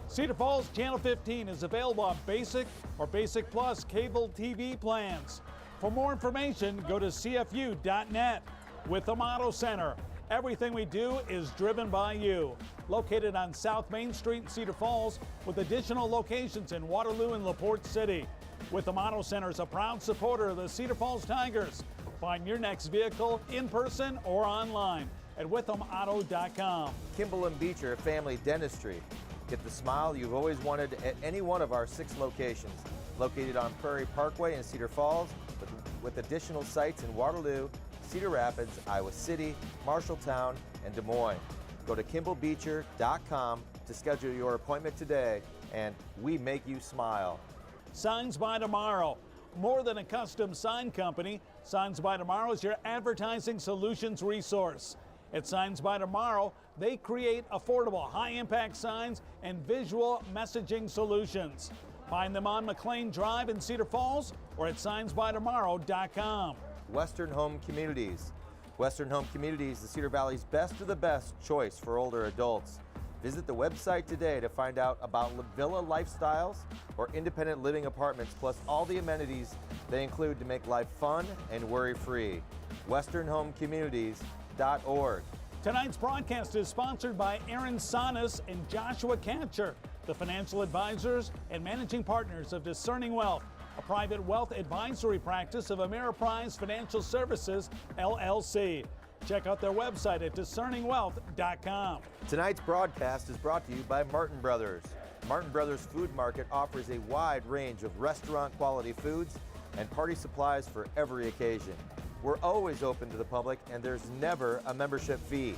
A: Cedar Falls Channel 15 is available on Basic or Basic Plus cable TV plans. For more information, go to CFU.net. With the Auto Center, everything we do is driven by you. Located on South Main Street in Cedar Falls, with additional locations in Waterloo and LaPorte City. With the Auto Center is a proud supporter of the Cedar Falls Tigers. Find your next vehicle in person or online at withamauto.com.
B: Kimball and Beecher Family Dentistry. Get the smile you've always wanted at any one of our 6 locations. Located on Prairie Parkway in Cedar Falls, with additional sites in Waterloo, Cedar Rapids, Iowa City, Marshalltown, and Des Moines. Go to kimballbeecher.com to schedule your appointment today, and we make you smile.
A: Signs by Tomorrow. More than a custom sign company, Signs by Tomorrow is your advertising solutions resource. At Signs by Tomorrow, they create affordable, high-impact signs and visual messaging solutions. Find them on McLean Drive in Cedar Falls or at signsbytomorrow.com.
B: Western Home Communities. Western Home Communities, the Cedar Valley's best of the best choice for older adults. Visit the website today to find out about villa lifestyles or independent living apartments, plus all the amenities they include to make life fun and worry-free. WesternHomeCommunities.org.
A: Tonight's broadcast is sponsored by Aaron Sonis and Joshua Catcher, the financial advisors and managing partners of Discerning Wealth, a private wealth advisory practice of Ameriprise Financial Services, LLC. Check out their website at discerningwealth.com.
B: Tonight's broadcast is brought to you by Martin Brothers. Martin Brothers Food Market offers a wide range of restaurant quality foods and party supplies for every occasion. We're always open to the public and there's never a membership fee.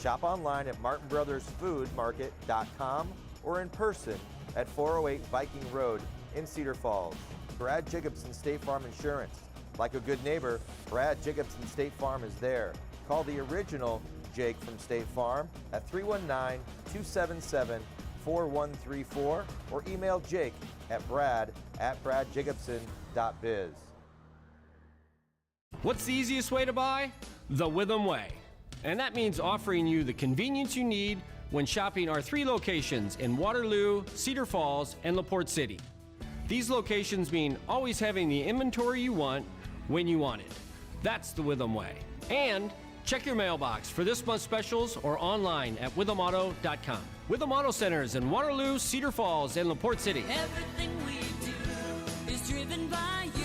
B: Shop online at martinbrothersfoodmarket.com or in person at 408 Viking Road in Cedar Falls. Brad Jacobson State Farm Insurance. Like a good neighbor, Brad Jacobson State Farm is there. Call the original Jake from State Farm at 319-277-4134 or email Jake at brad@bradjacobson.biz.
K: What's the easiest way to buy? The Witham Way. And that means offering you the convenience you need when shopping our 3 locations in Waterloo, Cedar Falls, and LaPorte City. These locations mean always having the inventory you want when you want it. That's the Witham Way. And check your mailbox for this month's specials or online at withamauto.com. Witham Auto Centers in Waterloo, Cedar Falls, and LaPorte City.
H: Everything we do is driven by you.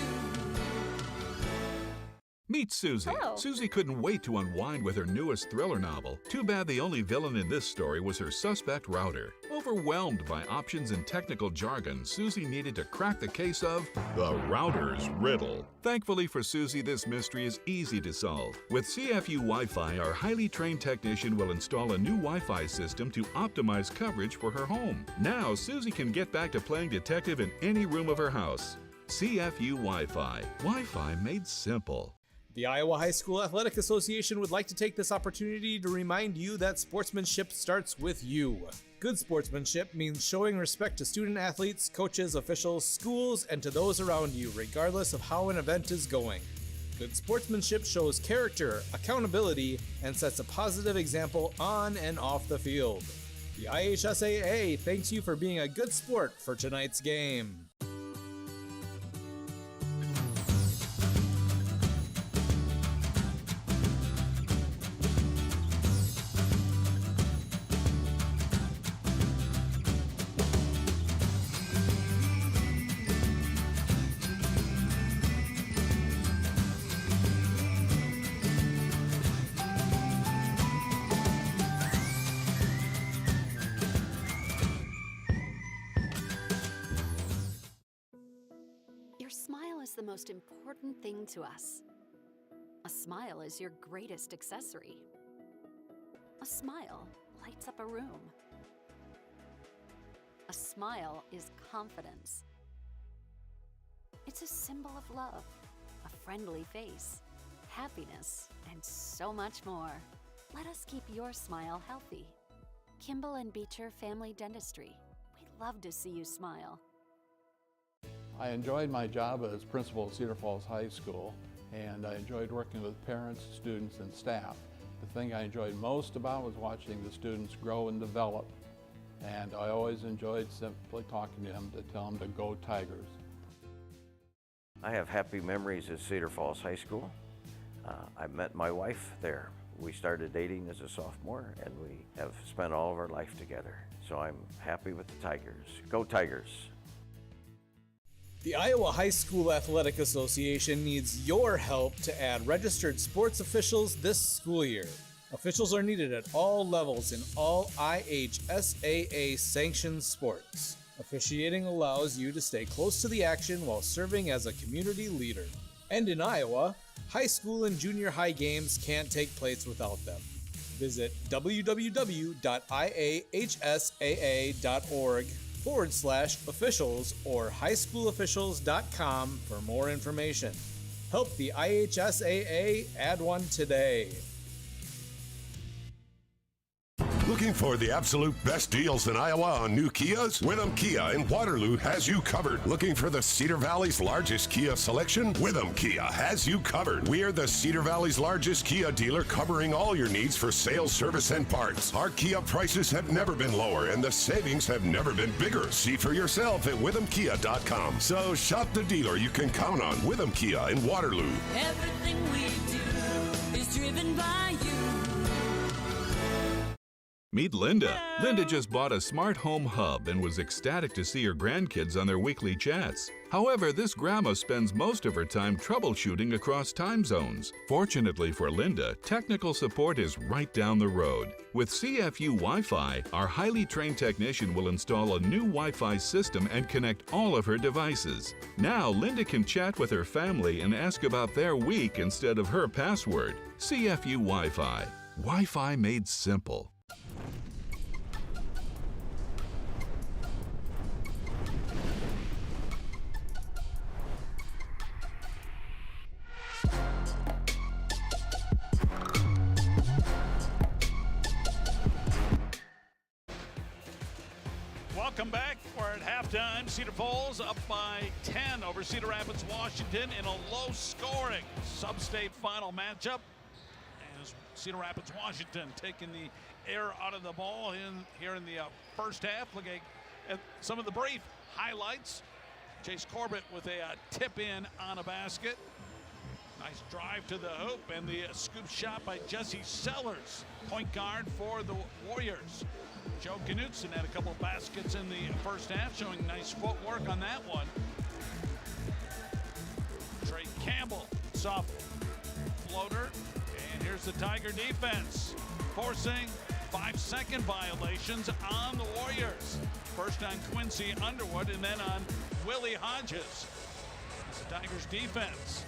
G: Meet Susie.
L: Hello.
G: Susie couldn't wait to unwind with her newest thriller novel. Too bad the only villain in this story was her suspect router. Overwhelmed by options and technical jargon, Susie needed to crack the case of the router's riddle. Thankfully for Susie, this mystery is easy to solve. With CFU Wi-Fi, our highly trained technician will install a new Wi-Fi system to optimize coverage for her home. Now, Susie can get back to playing detective in any room of her house. CFU Wi-Fi. Wi-Fi made simple.
D: The Iowa High School Athletic Association would like to take this opportunity to remind you that sportsmanship starts with you. Good sportsmanship means showing respect to student athletes, coaches, officials, schools, and to those around you, regardless of how an event is going. Good sportsmanship shows character, accountability, and sets a positive example on and off the field. The IHSAA thanks you for being a good sport for tonight's game.
L: The most important thing to us. A smile is your greatest accessory. A smile lights up a room. A smile is confidence. It's a symbol of love, a friendly face, happiness, and so much more. Let us keep your smile healthy. Kimball and Beecher Family Dentistry. We'd love to see you smile.
M: I enjoyed my job as principal at Cedar Falls High School, and I enjoyed working with parents, students, and staff. The thing I enjoyed most about was watching the students grow and develop, and I always enjoyed simply talking to them to tell them to go Tigers.
N: I have happy memories at Cedar Falls High School. I met my wife there. We started dating as a sophomore, and we have spent all of our life together. So I'm happy with the Tigers. Go Tigers!
D: The Iowa High School Athletic Association needs your help to add registered sports officials this school year. Officials are needed at all levels in all IHSAA sanctioned sports. Officiating allows you to stay close to the action while serving as a community leader. And in Iowa, high school and junior high games can't take place without them. Visit www.ihsaa.org/officials or highschoolofficials.com for more information. Help the IHSAA add one today.
F: Looking for the absolute best deals in Iowa on new Kias? Witham Kia in Waterloo has you covered. Looking for the Cedar Valley's largest Kia selection? Witham Kia has you covered. We are the Cedar Valley's largest Kia dealer, covering all your needs for sales, service, and parts. Our Kia prices have never been lower, and the savings have never been bigger. See for yourself at withamkia.com. So shop the dealer you can count on. Witham Kia in Waterloo.
H: Everything we do is driven by you.
G: Meet Linda. Linda just bought a smart home hub and was ecstatic to see her grandkids on their weekly chats. However, this grandma spends most of her time troubleshooting across time zones. Fortunately for Linda, technical support is right down the road. With CFU Wi-Fi, our highly trained technician will install a new Wi-Fi system and connect all of her devices. Now, Linda can chat with her family and ask about their week instead of her password. CFU Wi-Fi. Wi-Fi made simple.
A: Welcome back. We're at halftime. Cedar Falls up by 10 over Cedar Rapids, Washington in a low-scoring SubState final matchup. As Cedar Rapids, Washington taking the air out of the ball here in the first half. Looking at some of the brief highlights. Chase Corbett with a tip in on a basket. Nice drive to the hoop and the scoop shot by Jesse Sellers, point guard for the Warriors. Joe Knutson had a couple baskets in the first half, showing nice footwork on that one. Trey Campbell soft floater. And here's the Tiger defense, forcing 5-second violations on the Warriors. First on Quincy Underwood and then on Willie Hodges. It's the Tigers defense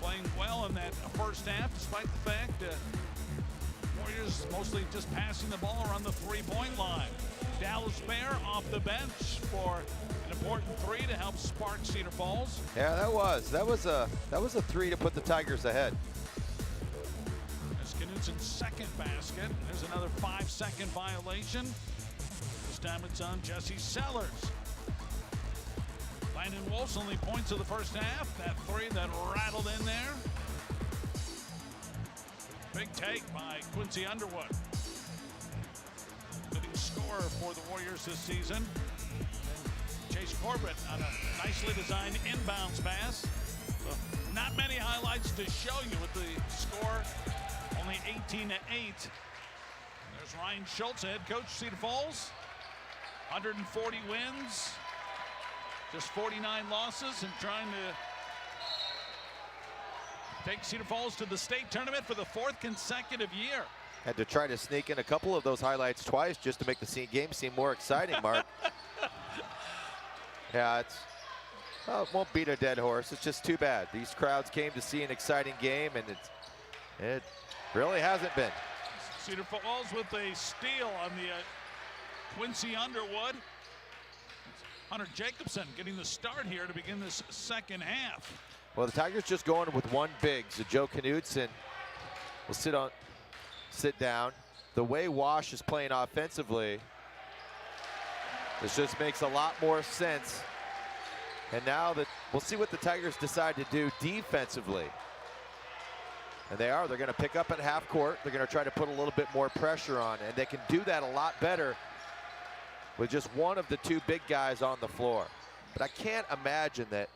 A: playing well in that first half, despite the fact that Warriors mostly just passing the ball around the 3-point line. Dallas Bear off the bench for an important 3 to help spark Cedar Falls.
C: Yeah, that was a 3 to put the Tigers ahead.
A: That's Knutson's second basket. There's another 5-second violation. This time it's on Jesse Sellers. Landon Wolf's only points of the first half. That 3 that rattled in there. Big take by Quincy Underwood. Leading scorer for the Warriors this season. Chase Corbett on a nicely designed inbounds pass. So not many highlights to show you with the score. Only 18-8. There's Ryan Schultz, head coach, Cedar Falls. 140 wins. Just 49 losses and trying to take Cedar Falls to the state tournament for the 4th consecutive year.
C: Had to try to sneak in a couple of those highlights twice just to make the game seem more exciting, Mark. Yeah, it won't beat a dead horse. It's just too bad. These crowds came to see an exciting game, and it really hasn't been.
A: Cedar Falls with a steal on the Quincy Underwood. Hunter Jacobson getting the start here to begin this second half.
C: Well, the Tigers just going with one big, so Joe Knudsen will sit down. The way Wash is playing offensively, this just makes a lot more sense. And now that we'll see what the Tigers decide to do defensively. And they're going to pick up at half court. They're going to try to put a little bit more pressure on, and they can do that a lot better with just one of the 2 big guys on the floor. But I can't imagine that.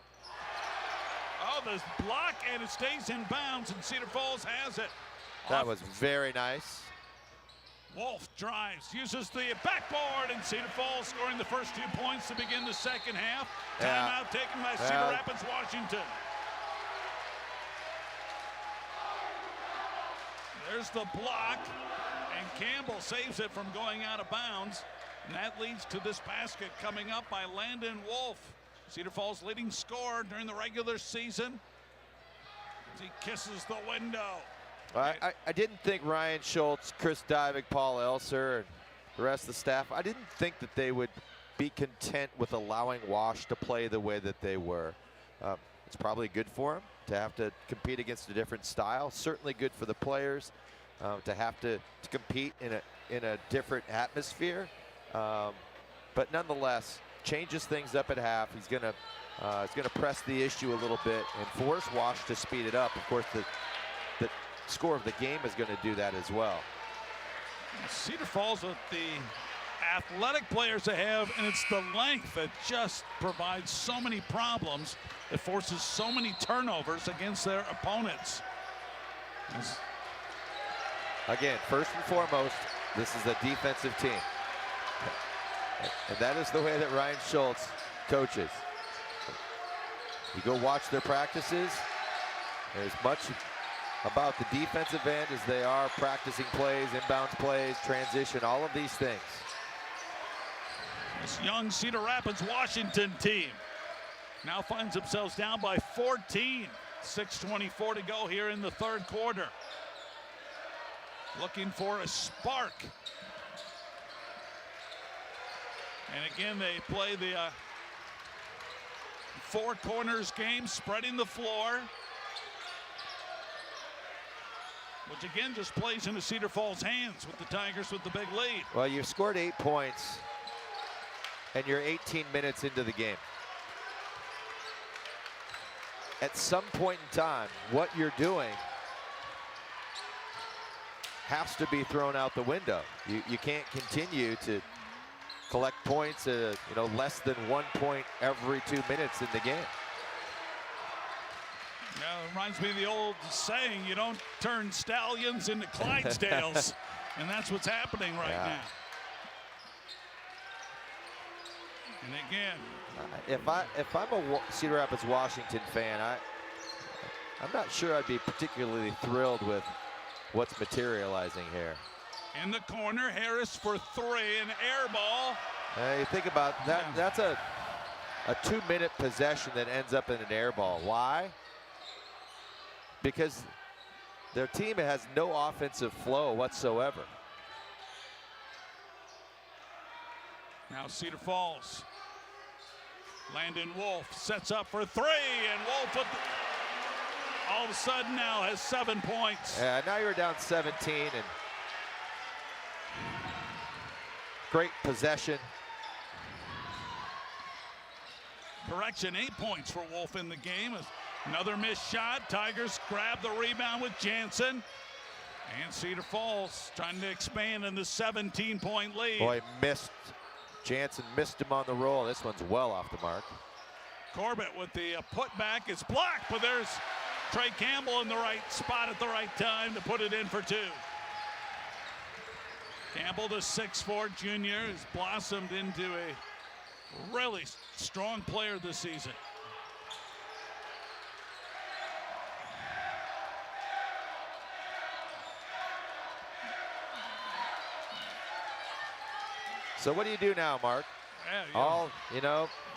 A: Oh, this block, and it stays in bounds, and Cedar Falls has it.
C: That was very nice.
A: Wolf drives, uses the backboard, and Cedar Falls scoring the first 2 points to begin the second half. Timeout taken by Cedar Rapids, Washington. There's the block, and Campbell saves it from going out of bounds. And that leads to this basket coming up by Landon Wolf. Cedar Falls leading scorer during the regular season. As he kisses the window.
C: I didn't think Ryan Schultz, Chris Divig, Paul Elser, and the rest of the staff, I didn't think that they would be content with allowing Wash to play the way that they were. It's probably good for them to have to compete against a different style. Certainly good for the players to have to compete in a different atmosphere. But nonetheless, changes things up at half. He's gonna press the issue a little bit and force Wash to speed it up. Of course, the score of the game is going to do that as well.
A: Cedar Falls with the athletic players they have, and it's the length that just provides so many problems. It forces so many turnovers against their opponents.
C: Again, first and foremost, this is a defensive team. And that is the way that Ryan Schultz coaches. You go watch their practices, they're as much about the defensive end as they are practicing plays, inbounds plays, transition, all of these things.
A: This young Cedar Rapids Washington team now finds themselves down by 14. 6:24 to go here in the 3rd quarter. Looking for a spark. And again, they play the 4 corners game, spreading the floor, which again just plays into Cedar Falls' hands with the Tigers with the big lead.
C: Well, you've scored 8 points, and you're 18 minutes into the game. At some point in time, what you're doing has to be thrown out the window. You can't continue to collect points at less than 1 point every 2 minutes in the game.
A: Yeah, it reminds me of the old saying, you don't turn stallions into Clydesdales. And that's what's happening right now. And again,
C: if I'm a Cedar Rapids Washington fan, I'm not sure I'd be particularly thrilled with what's materializing here.
A: In the corner, Harris for three, an air ball.
C: You think about that. That's a 2-minute possession that ends up in an air ball. Why? Because their team has no offensive flow whatsoever.
A: Now Cedar Falls. Landon Wolf sets up for three, and Wolf all of a sudden now has 7 points.
C: Yeah, now you're down 17, and great possession.
A: Correction, 8 points for Wolf in the game. Another missed shot. Tigers grab the rebound with Jansen. And Cedar Falls trying to expand in the 17-point lead.
C: Boy, Jansen missed him on the roll. This one's well off the mark.
A: Corbett with the putback. It's blocked, but there's Trey Campbell in the right spot at the right time to put it in for two. Campbell, the 6'4" junior, has blossomed into a really strong player this season.
C: So what do you do now, Mark?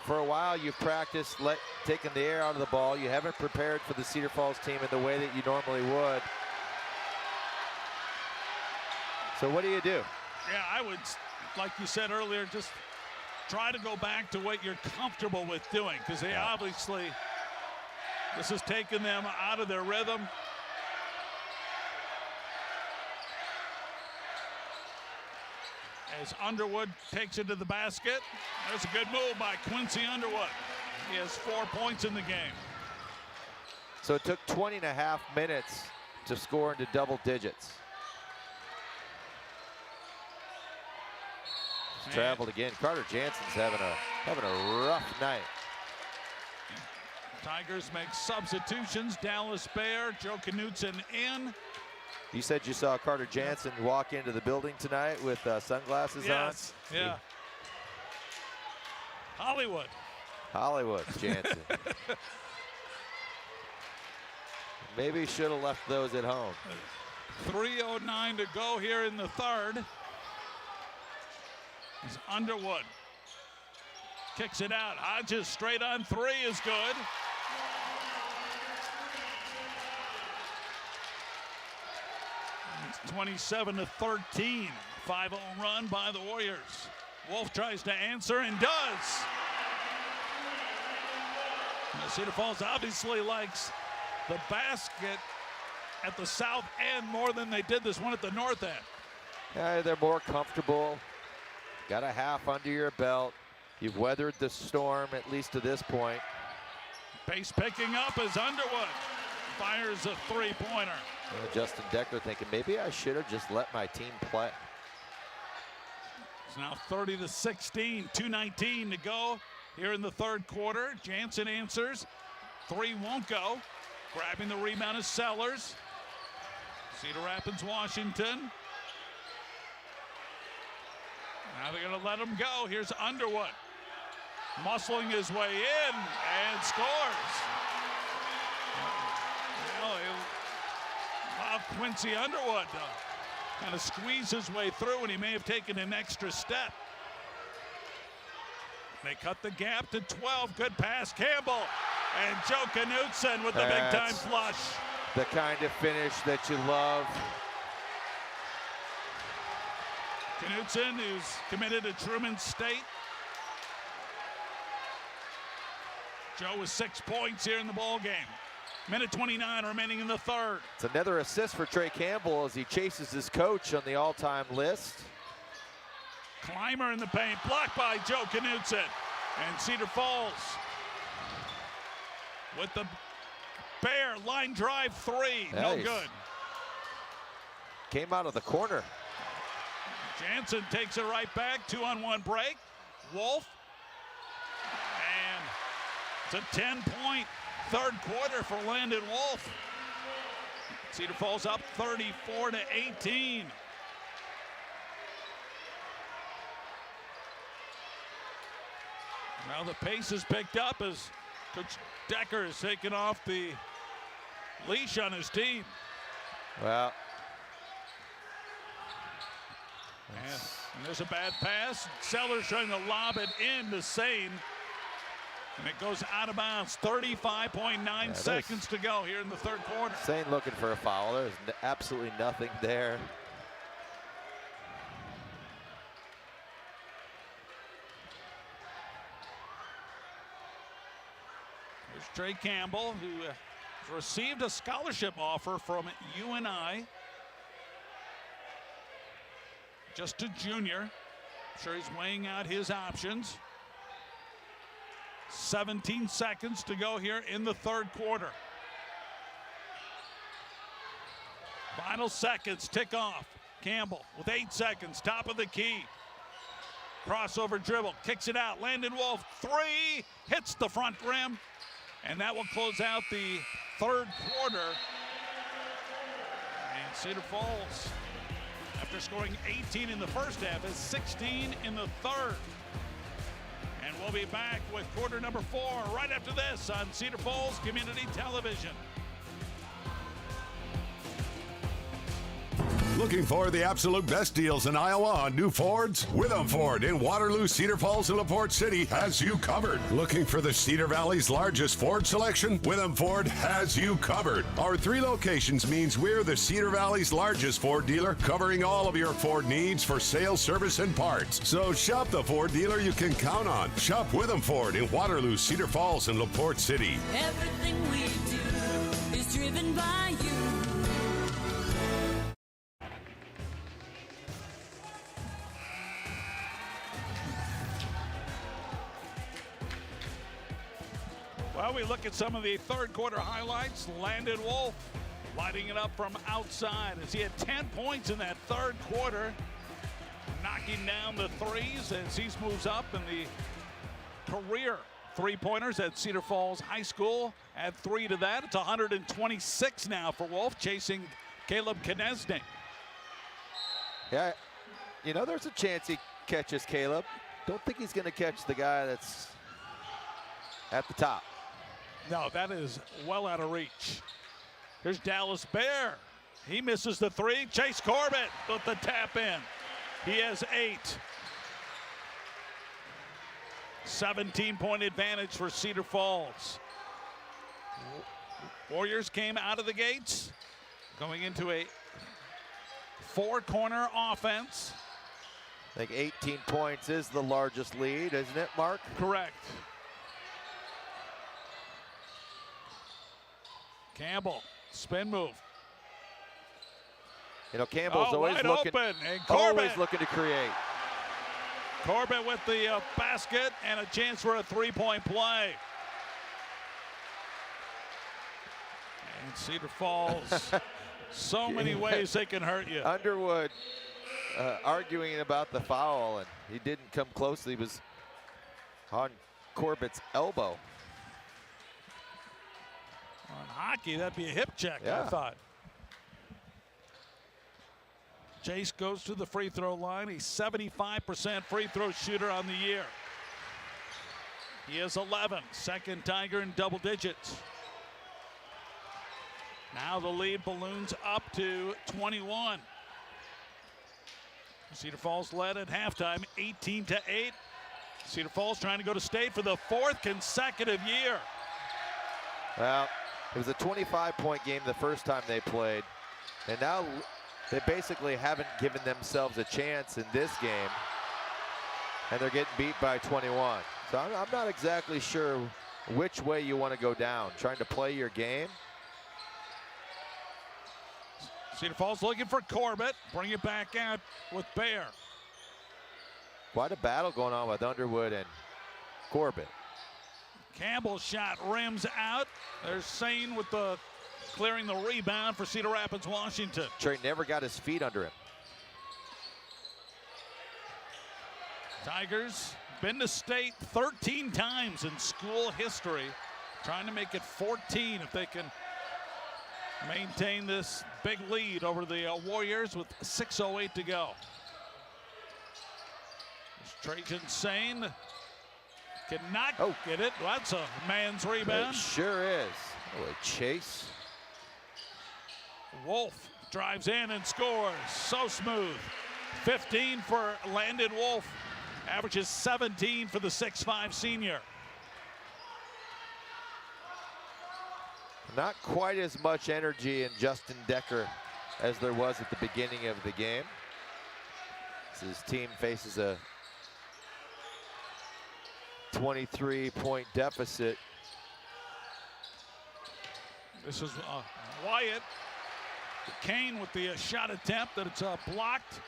C: For a while you've practiced taking the air out of the ball. You haven't prepared for the Cedar Falls team in the way that you normally would. So what do you do?
A: Yeah, I would, like you said earlier, just try to go back to what you're comfortable with doing, because they obviously, this has taken them out of their rhythm. As Underwood takes it to the basket. There's a good move by Quincy Underwood. He has 4 points in the game.
C: So it took 20.5 minutes to score into double digits. He's traveled again. Carter Jansen's having a rough night.
A: Tigers make substitutions. Dallas Bear, Joe Knutson in.
C: You said you saw Carter Jansen walk into the building tonight with sunglasses on?
A: Yes, yeah. Hollywood
C: Jansen. Maybe should have left those at home.
A: 3:09 to go here in the third. As Underwood kicks it out. Hodges straight on three is good. It's 27-13. 5-0 run by the Warriors. Wolf tries to answer and does. Cedar Falls obviously likes the basket at the south end more than they did this one at the north end.
C: Yeah, they're more comfortable. Got a half under your belt. You've weathered the storm, at least to this point.
A: Pace picking up as Underwood fires a three-pointer.
C: Justin Decker thinking, maybe I should have just let my team play.
A: It's now 30-16, 2:19 to go here in the third quarter. Jansen answers. Three won't go. Grabbing the rebound is Sellers. Cedar Rapids, Washington. Now they're going to let him go. Here's Underwood. Muscling his way in and scores. Quincy Underwood kind of squeezed his way through, and he may have taken an extra step. They cut the gap to 12. Good pass, Campbell. And Joe Knutson with the big-time flush.
C: The kind of finish that you love.
A: Knutson, who's committed to Truman State. Joe with 6 points here in the ball game. Minute 29 remaining in the third.
C: It's another assist for Trey Campbell as he chases his coach on the all-time list.
A: Clymer in the paint, blocked by Joe Knutson. And Cedar Falls with the Bear line drive three. No good.
C: Came out of the corner.
A: Jansen takes it right back. 2-on-1 break. Wolf. And it's a 10-point third quarter for Landon Wolf. Cedar Falls up 34-18. Now the pace is picked up as Coach Decker is taking off the leash on his team.
C: Well,
A: and there's a bad pass. Sellers trying to lob it in to Sane. And it goes out of bounds. 35.9 seconds to go here in the third quarter.
C: Sane looking for a foul. There's absolutely nothing there.
A: Here's Trey Campbell, who received a scholarship offer from UNI. Just a junior. I'm sure he's weighing out his options. 17 seconds to go here in the third quarter. Final seconds tick off. Campbell with 8 seconds, top of the key. Crossover dribble, kicks it out. Landon Wolf, 3, hits the front rim. And that will close out the third quarter. And Cedar Falls, after scoring 18 in the first half, is 16 in the third. And we'll be back with quarter number 4 right after this on Cedar Falls Community Television.
F: Looking for the absolute best deals in Iowa on new Fords? Witham Ford in Waterloo, Cedar Falls, and LaPorte City has you covered. Looking for the Cedar Valley's largest Ford selection? Witham Ford has you covered. Our 3 locations means we're the Cedar Valley's largest Ford dealer, covering all of your Ford needs for sales, service, and parts. So shop the Ford dealer you can count on. Shop Witham Ford in Waterloo, Cedar Falls, and LaPorte City.
H: Everything we do is driven by you.
A: Well, we look at some of the third quarter highlights. Landon Wolf lighting it up from outside as he had 10 points in that third quarter, knocking down the threes as he moves up in the career three-pointers at Cedar Falls High School. Add 3 to that. It's 126 now for Wolf, chasing Caleb Knesnik.
C: Yeah, you know, there's a chance he catches Caleb. Don't think he's going to catch the guy that's at the top.
A: No, that is well out of reach. Here's Dallas Bear. He misses the 3. Chase Corbett with the tap in. He has 8. 17-point advantage for Cedar Falls. Warriors came out of the gates, going into a 4-corner offense.
C: I think 18 points is the largest lead, isn't it, Mark?
A: Correct. Campbell, spin move.
C: You know, Campbell's always looking,
A: and
C: always looking to create.
A: Corbett with the basket and a chance for a 3-point play. And Cedar Falls, so many ways they can hurt you.
C: Underwood arguing about the foul, and he didn't come close. He was on Corbett's elbow.
A: On hockey, that'd be a hip check,
C: Yeah.
A: I thought. Chase goes to the free throw line. He's 75% free throw shooter on the year. He has 11, second Tiger in double digits. Now the lead balloons up to 21. Cedar Falls led at halftime, 18-8. Cedar Falls trying to go to state for the 4th consecutive year.
C: Well, it was a 25-point game the first time they played, and now they basically haven't given themselves a chance in this game, and they're getting beat by 21. So I'm not exactly sure which way you want to go down, trying to play your game.
A: Cedar Falls looking for Corbett, bring it back out with Bear.
C: Quite a battle going on with Underwood and Corbett.
A: Campbell's shot rims out. There's Sane with the clearing the rebound for Cedar Rapids, Washington.
C: Trey never got his feet under him.
A: Tigers been to state 13 times in school history, trying to make it 14 if they can maintain this big lead over the Warriors with 6:08 to go. There's Trajan Sane. Cannot get it. Well, that's a man's rebound.
C: It sure is. Oh, a chase.
A: Wolf drives in and scores. So smooth. 15 for Landon Wolf. Averages 17 for the 6'5 senior.
C: Not quite as much energy in Justin Decker as there was at the beginning of the game. As his team faces a 23-point deficit.
A: This is Wyatt. Kane with the shot attempt that it's blocked.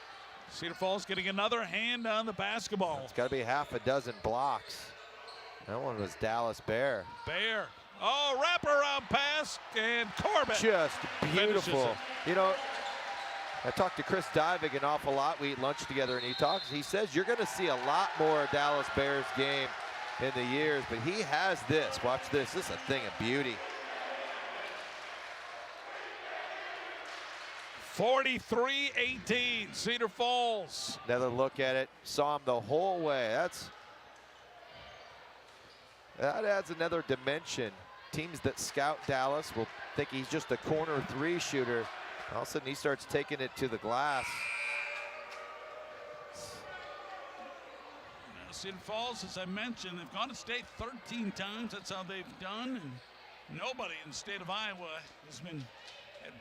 A: Cedar Falls getting another hand on the basketball.
C: It's got to be half a dozen blocks. That one was Dallas Bear.
A: Bear. Oh, wraparound pass, and Corbett.
C: Just beautiful.
A: Finishes
C: You know, I talked to Chris Divig an awful lot. We eat lunch together, and he says you're going to see a lot more Dallas Bears game in the years, but he has this. Watch this. This is a thing of beauty.
A: 43-18, Cedar Falls.
C: Another look at it. Saw him the whole way. That adds another dimension. Teams that scout Dallas will think he's just a corner three shooter. All of a sudden he starts taking it to the glass.
A: Cedar Falls, as I mentioned, they've gone to state 13 times. That's how they've done. And nobody in the state of Iowa has had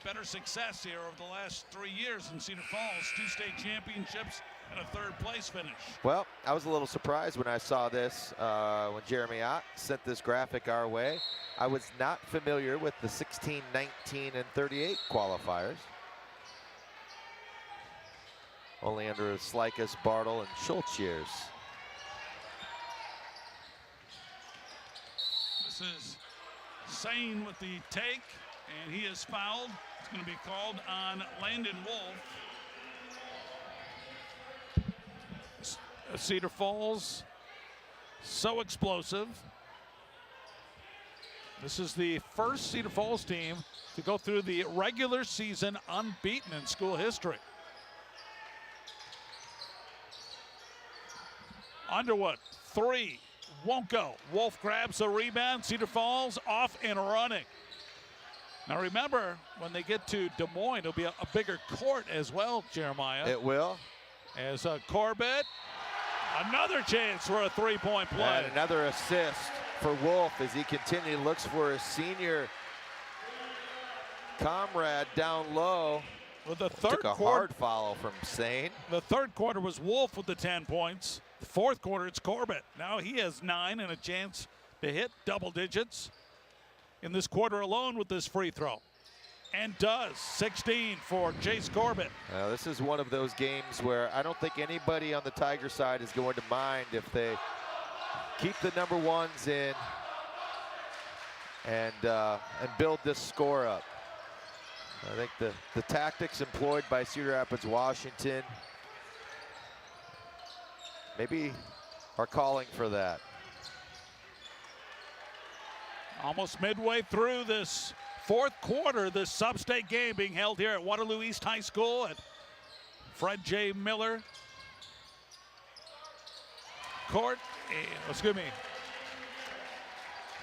A: better success here over the last 3 years in Cedar Falls. 2 state championships and a 3rd place finish.
C: Well, I was a little surprised when I saw this, when Jeremy Ott sent this graphic our way. I was not familiar with the 16, 19, and 38 qualifiers. Only under Slikas, Bartle, and Schultz years.
A: This is Sane with the take, and he is fouled. It's going to be called on Landon Wolf. Cedar Falls, so explosive. This is the first Cedar Falls team to go through the regular season unbeaten in school history. Underwood, 3, won't go. Wolf grabs the rebound. Cedar Falls off and running. Now remember, when they get to Des Moines, it'll be a bigger court as well, Jeremiah.
C: It will.
A: As Corbett, another chance for a 3-point play.
C: And another assist for Wolf as he continually looks for his senior comrade down low.
A: Well, the third
C: Took a hard foul from Sane.
A: The third quarter was Wolf with the 10 points. The fourth quarter, it's Corbett. Now he has 9 and a chance to hit double digits in this quarter alone with this free throw. And does. 16 for Chase Corbett.
C: This is one of those games where I don't think anybody on the Tiger side is going to mind if they keep the number ones in and build this score up. I think the tactics employed by Cedar Rapids, Washington, maybe are calling for that.
A: Almost midway through this fourth quarter, this SubState game being held here at Waterloo East High School at Fred J. Miller Court. Excuse me.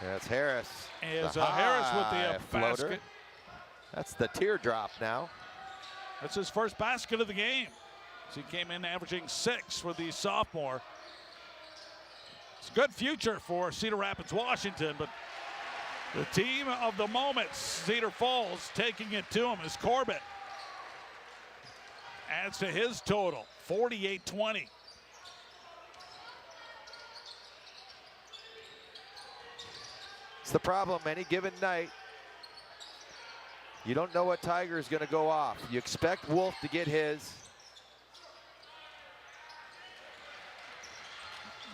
C: That's Harris.
A: Harris with the
C: floater.
A: basket.
C: That's the teardrop now.
A: That's his first basket of the game. So he came in averaging 6 for the sophomore. It's a good future for Cedar Rapids, Washington, but the team of the moment, Cedar Falls, taking it to him is Corbett. Adds to his total, 48-20.
C: It's the problem any given night. You don't know what Tiger is going to go off. You expect Wolf to get his.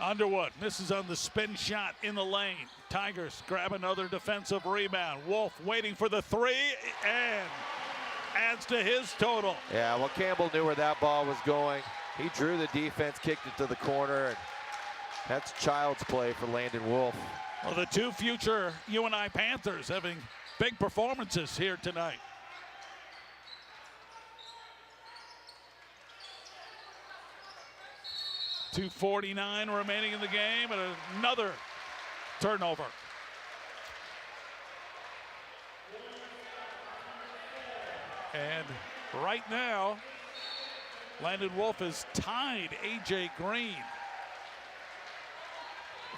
A: Underwood misses on the spin shot in the lane. Tigers grab another defensive rebound. Wolf waiting for the 3 and adds to his total.
C: Yeah, well, Campbell knew where that ball was going. He drew the defense, kicked it to the corner, and that's child's play for Landon Wolf.
A: Well, the 2 future UNI Panthers having big performances here tonight. .249 remaining in the game and another turnover. And right now, Landon Wolf has tied A.J. Green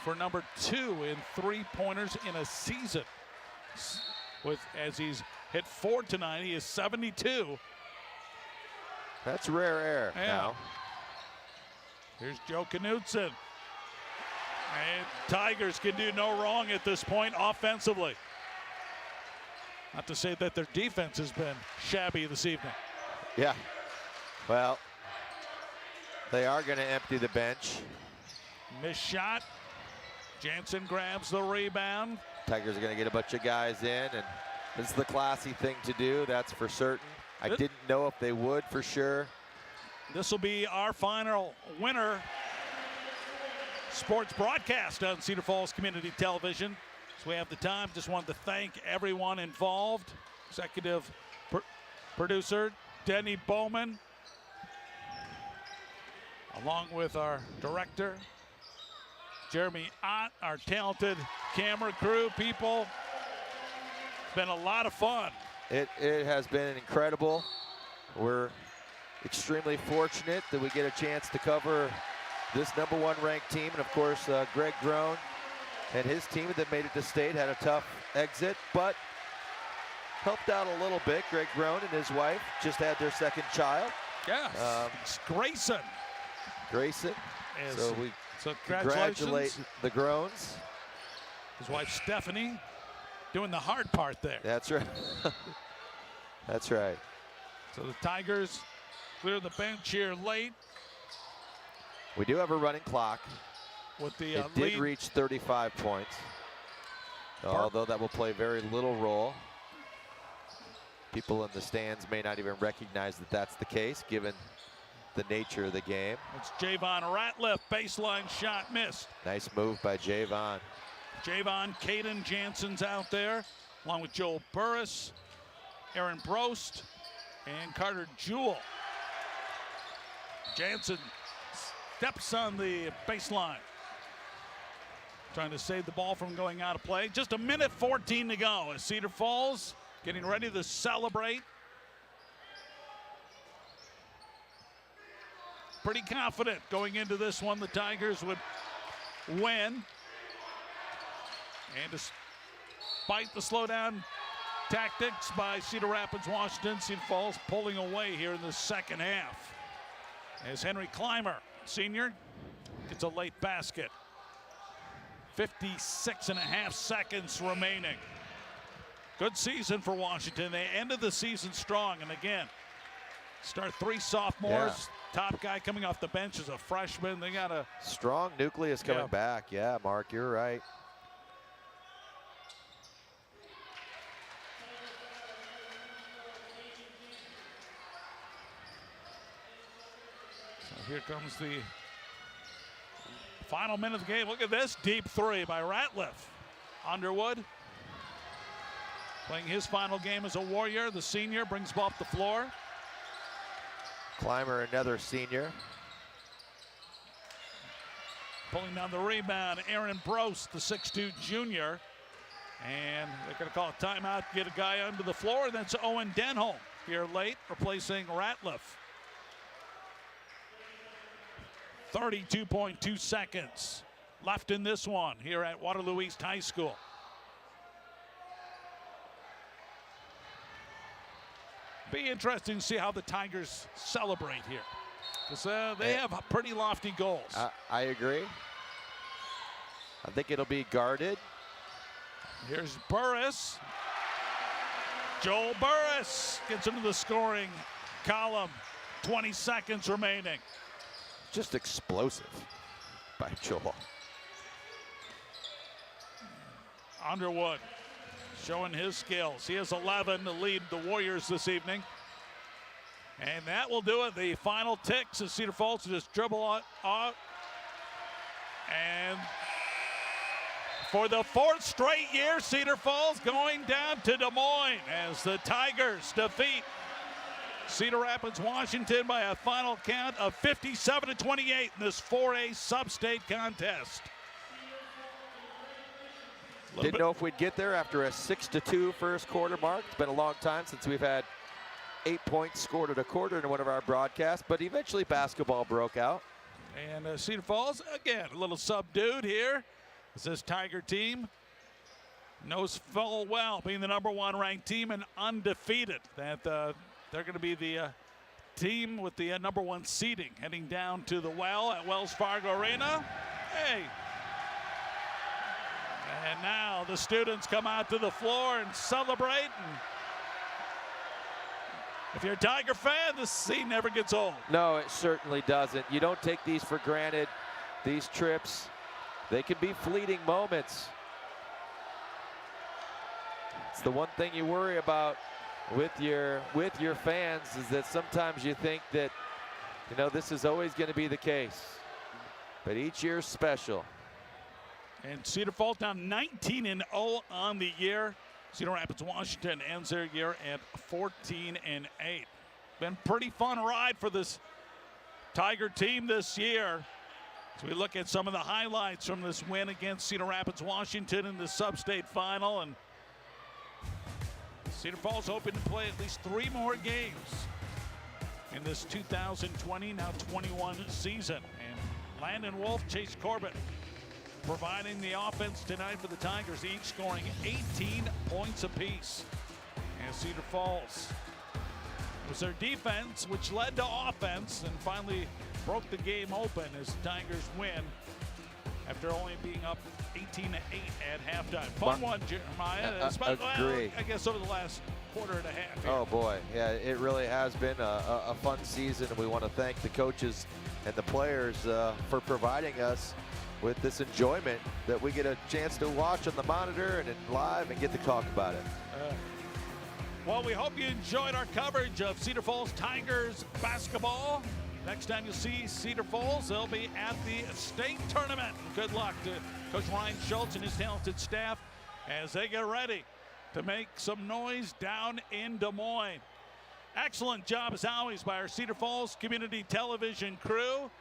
A: for number 2 in three-pointers in a season. As he's hit 4 tonight, he is 72.
C: That's rare air now.
A: Here's Joe Knutson. And Tigers can do no wrong at this point offensively. Not to say that their defense has been shabby this evening.
C: Yeah. Well, they are going to empty the bench.
A: Missed shot. Jansen grabs the rebound.
C: Tigers are going to get a bunch of guys in, and this is the classy thing to do, that's for certain. I didn't know if they would for sure.
A: This will be our final winter sports broadcast on Cedar Falls Community Television. So we have the time. Just wanted to thank everyone involved. Executive producer Denny Bowman, along with our director Jeremy Ott, our talented camera crew people. It's been a lot of fun.
C: It has been incredible. We're extremely fortunate that we get a chance to cover this #1 ranked team. And of course, Greg Groen and his team that made it to state had a tough exit, but helped out a little bit. Greg Groen and his wife just had their second child.
A: Yeah, it's Grayson.
C: So we
A: congratulate
C: the Groens.
A: His wife Stephanie doing the hard part there.
C: That's right. That's right.
A: So the Tigers clear the bench here late.
C: We do have a running clock.
A: With the
C: it
A: lead.
C: did reach 35 points, although that will play very little role. People in the stands may not even recognize that that's the case, given the nature of the game.
A: It's Javon Ratliff, baseline shot missed.
C: Nice move by Javon.
A: Caden Jansen's out there, along with Joel Burris, Aaron Brost, and Carter Jewell. Jansen steps on the baseline, trying to save the ball from going out of play. Just a minute 14 to go as Cedar Falls getting ready to celebrate. Pretty confident going into this one the Tigers would win. And despite the slowdown tactics by Cedar Rapids, Washington, Cedar Falls pulling away here in the second half. As Henry Clymer, senior, gets a late basket. 56.5 seconds remaining. Good season for Washington. They ended the season strong, and again, start 3 sophomores.
C: Yeah.
A: Top guy coming off the bench is a freshman. They got a
C: strong nucleus coming back. Yeah, Mark, you're right.
A: So here comes the final minute of the game. Look at this deep 3 by Ratliff. Underwood playing his final game as a Warrior. The senior brings ball up the floor.
C: Clymer, another senior.
A: Pulling down the rebound, Aaron Brost, the 6'2 junior. And they're going to call a timeout, get a guy under the floor. That's Owen Denholm here late, replacing Ratliff. 32.2 seconds left in this one here at Waterloo East High School. Be interesting to see how the Tigers celebrate here, because they have pretty lofty goals.
C: I agree. I think it'll be guarded.
A: Here's Burris. Joel Burris gets into the scoring column. 20 seconds remaining.
C: Just explosive by Joel.
A: Underwood showing his skills. He has 11 to lead the Warriors this evening. And that will do it. The final ticks as Cedar Falls just dribble out. And for the 4th straight year, Cedar Falls going down to Des Moines as the Tigers defeat Cedar Rapids, Washington by a final count of 57-28 in this 4A SubState contest.
C: Didn't know if we'd get there after a 6-2 first quarter, Mark. It's been a long time since we've had 8 points scored at a quarter in one of our broadcasts, but eventually basketball broke out.
A: And Cedar Falls, again, a little subdued here. As this Tiger team knows full well, being the #1 ranked team and undefeated, that they're going to be the team with the #1 seeding heading down to the well at Wells Fargo Arena. Hey. And now the students come out to the floor and celebrate. And if you're a Tiger fan, this scene never gets old.
C: No, it certainly doesn't. You don't take these for granted. These trips, they can be fleeting moments. It's the one thing you worry about with your fans, is that sometimes you think that, you know, this is always going to be the case. But each year's special.
A: And Cedar Falls down 19-0 on the year. Cedar Rapids, Washington ends their year at 14-8. Been pretty fun ride for this Tiger team this year. As we look at some of the highlights from this win against Cedar Rapids, Washington in the SubState final. And Cedar Falls hoping to play at least 3 more games in this 2020, now 21 season. And Landon Wolf, Chase Corbett providing the offense tonight for the Tigers, each scoring 18 points apiece. And Cedar Falls, it was their defense which led to offense and finally broke the game open as the Tigers win after only being up 18-8 at halftime. Fun one, Jeremiah.
C: Agree.
A: I guess over the last quarter and a half here.
C: Oh boy, yeah, it really has been a fun season, and we want to thank the coaches and the players for providing us with this enjoyment that we get a chance to watch on the monitor and in live and get to talk about it.
A: Well, we hope you enjoyed our coverage of Cedar Falls Tigers basketball. Next time you see Cedar Falls, they'll be at the state tournament. Good luck to Coach Ryan Schultz and his talented staff as they get ready to make some noise down in Des Moines. Excellent job, as always, by our Cedar Falls Community Television crew.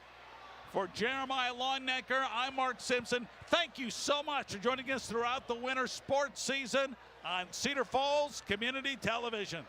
A: For Jeremiah Longnecker, I'm Mark Simpson. Thank you so much for joining us throughout the winter sports season on Cedar Falls Community Television.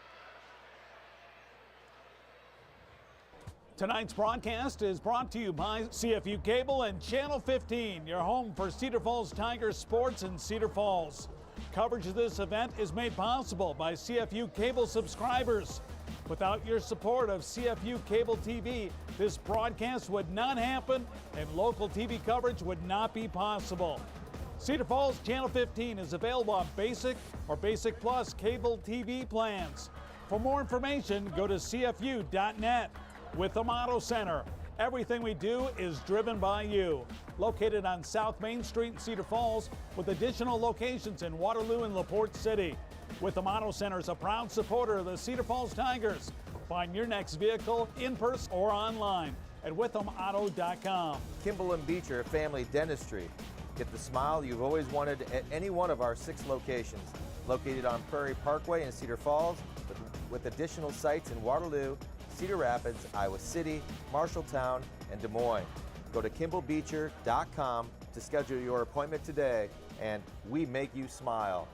A: Tonight's broadcast is brought to you by CFU Cable and Channel 15, your home for Cedar Falls Tigers sports in Cedar Falls. Coverage of this event is made possible by CFU Cable subscribers. Without your support of CFU Cable TV, this broadcast would not happen and local TV coverage would not be possible. Cedar Falls Channel 15 is available on Basic or Basic Plus cable TV plans. For more information, go to CFU.net. With the Auto Center, everything we do is driven by you. Located on South Main Street in Cedar Falls with additional locations in Waterloo and LaPorte City. With the Auto Center is a proud supporter of the Cedar Falls Tigers. Find your next vehicle in person or online at withamauto.com.
B: Kimball and Beecher Family Dentistry. Get the smile you've always wanted at any one of our 6 locations. Located on Prairie Parkway in Cedar Falls with additional sites in Waterloo, Cedar Rapids, Iowa City, Marshalltown, and Des Moines. Go to kimballbeecher.com to schedule your appointment today, and we make you smile.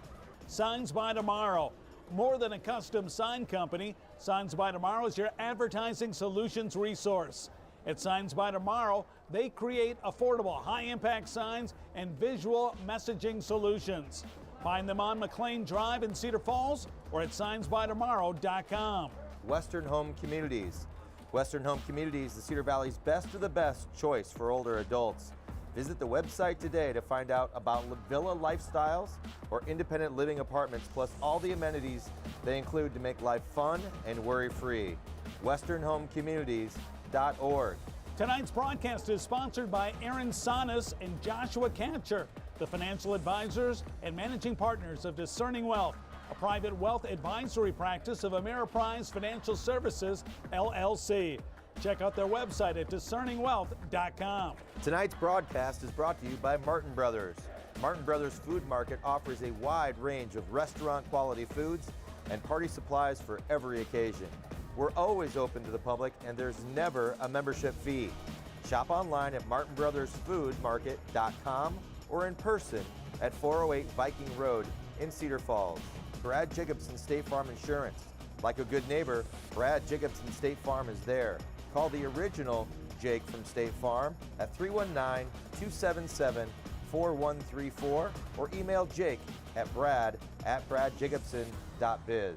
A: Signs by Tomorrow. More than a custom sign company, Signs by Tomorrow is your advertising solutions resource. At Signs by Tomorrow, they create affordable, high-impact signs and visual messaging solutions. Find them on McLean Drive in Cedar Falls or at signsbytomorrow.com.
B: Western Home Communities. Western Home Communities, the Cedar Valley's best of the best choice for older adults. Visit the website today to find out about villa lifestyles or independent living apartments, plus all the amenities they include to make life fun and worry-free. WesternHomeCommunities.org.
A: Tonight's broadcast is sponsored by Aaron Sonis and Joshua Catcher, the financial advisors and managing partners of Discerning Wealth, a private wealth advisory practice of Ameriprise Financial Services, LLC. Check out their website at discerningwealth.com.
B: Tonight's broadcast is brought to you by Martin Brothers. Martin Brothers Food Market offers a wide range of restaurant quality foods and party supplies for every occasion. We're always open to the public and there's never a membership fee. Shop online at martinbrothersfoodmarket.com or in person at 408 Viking Road in Cedar Falls. Brad Jacobson State Farm Insurance. Like a good neighbor, Brad Jacobson State Farm is there. Call the original Jake from State Farm at 319-277-4134 or email Jake at brad@bradjacobson.biz.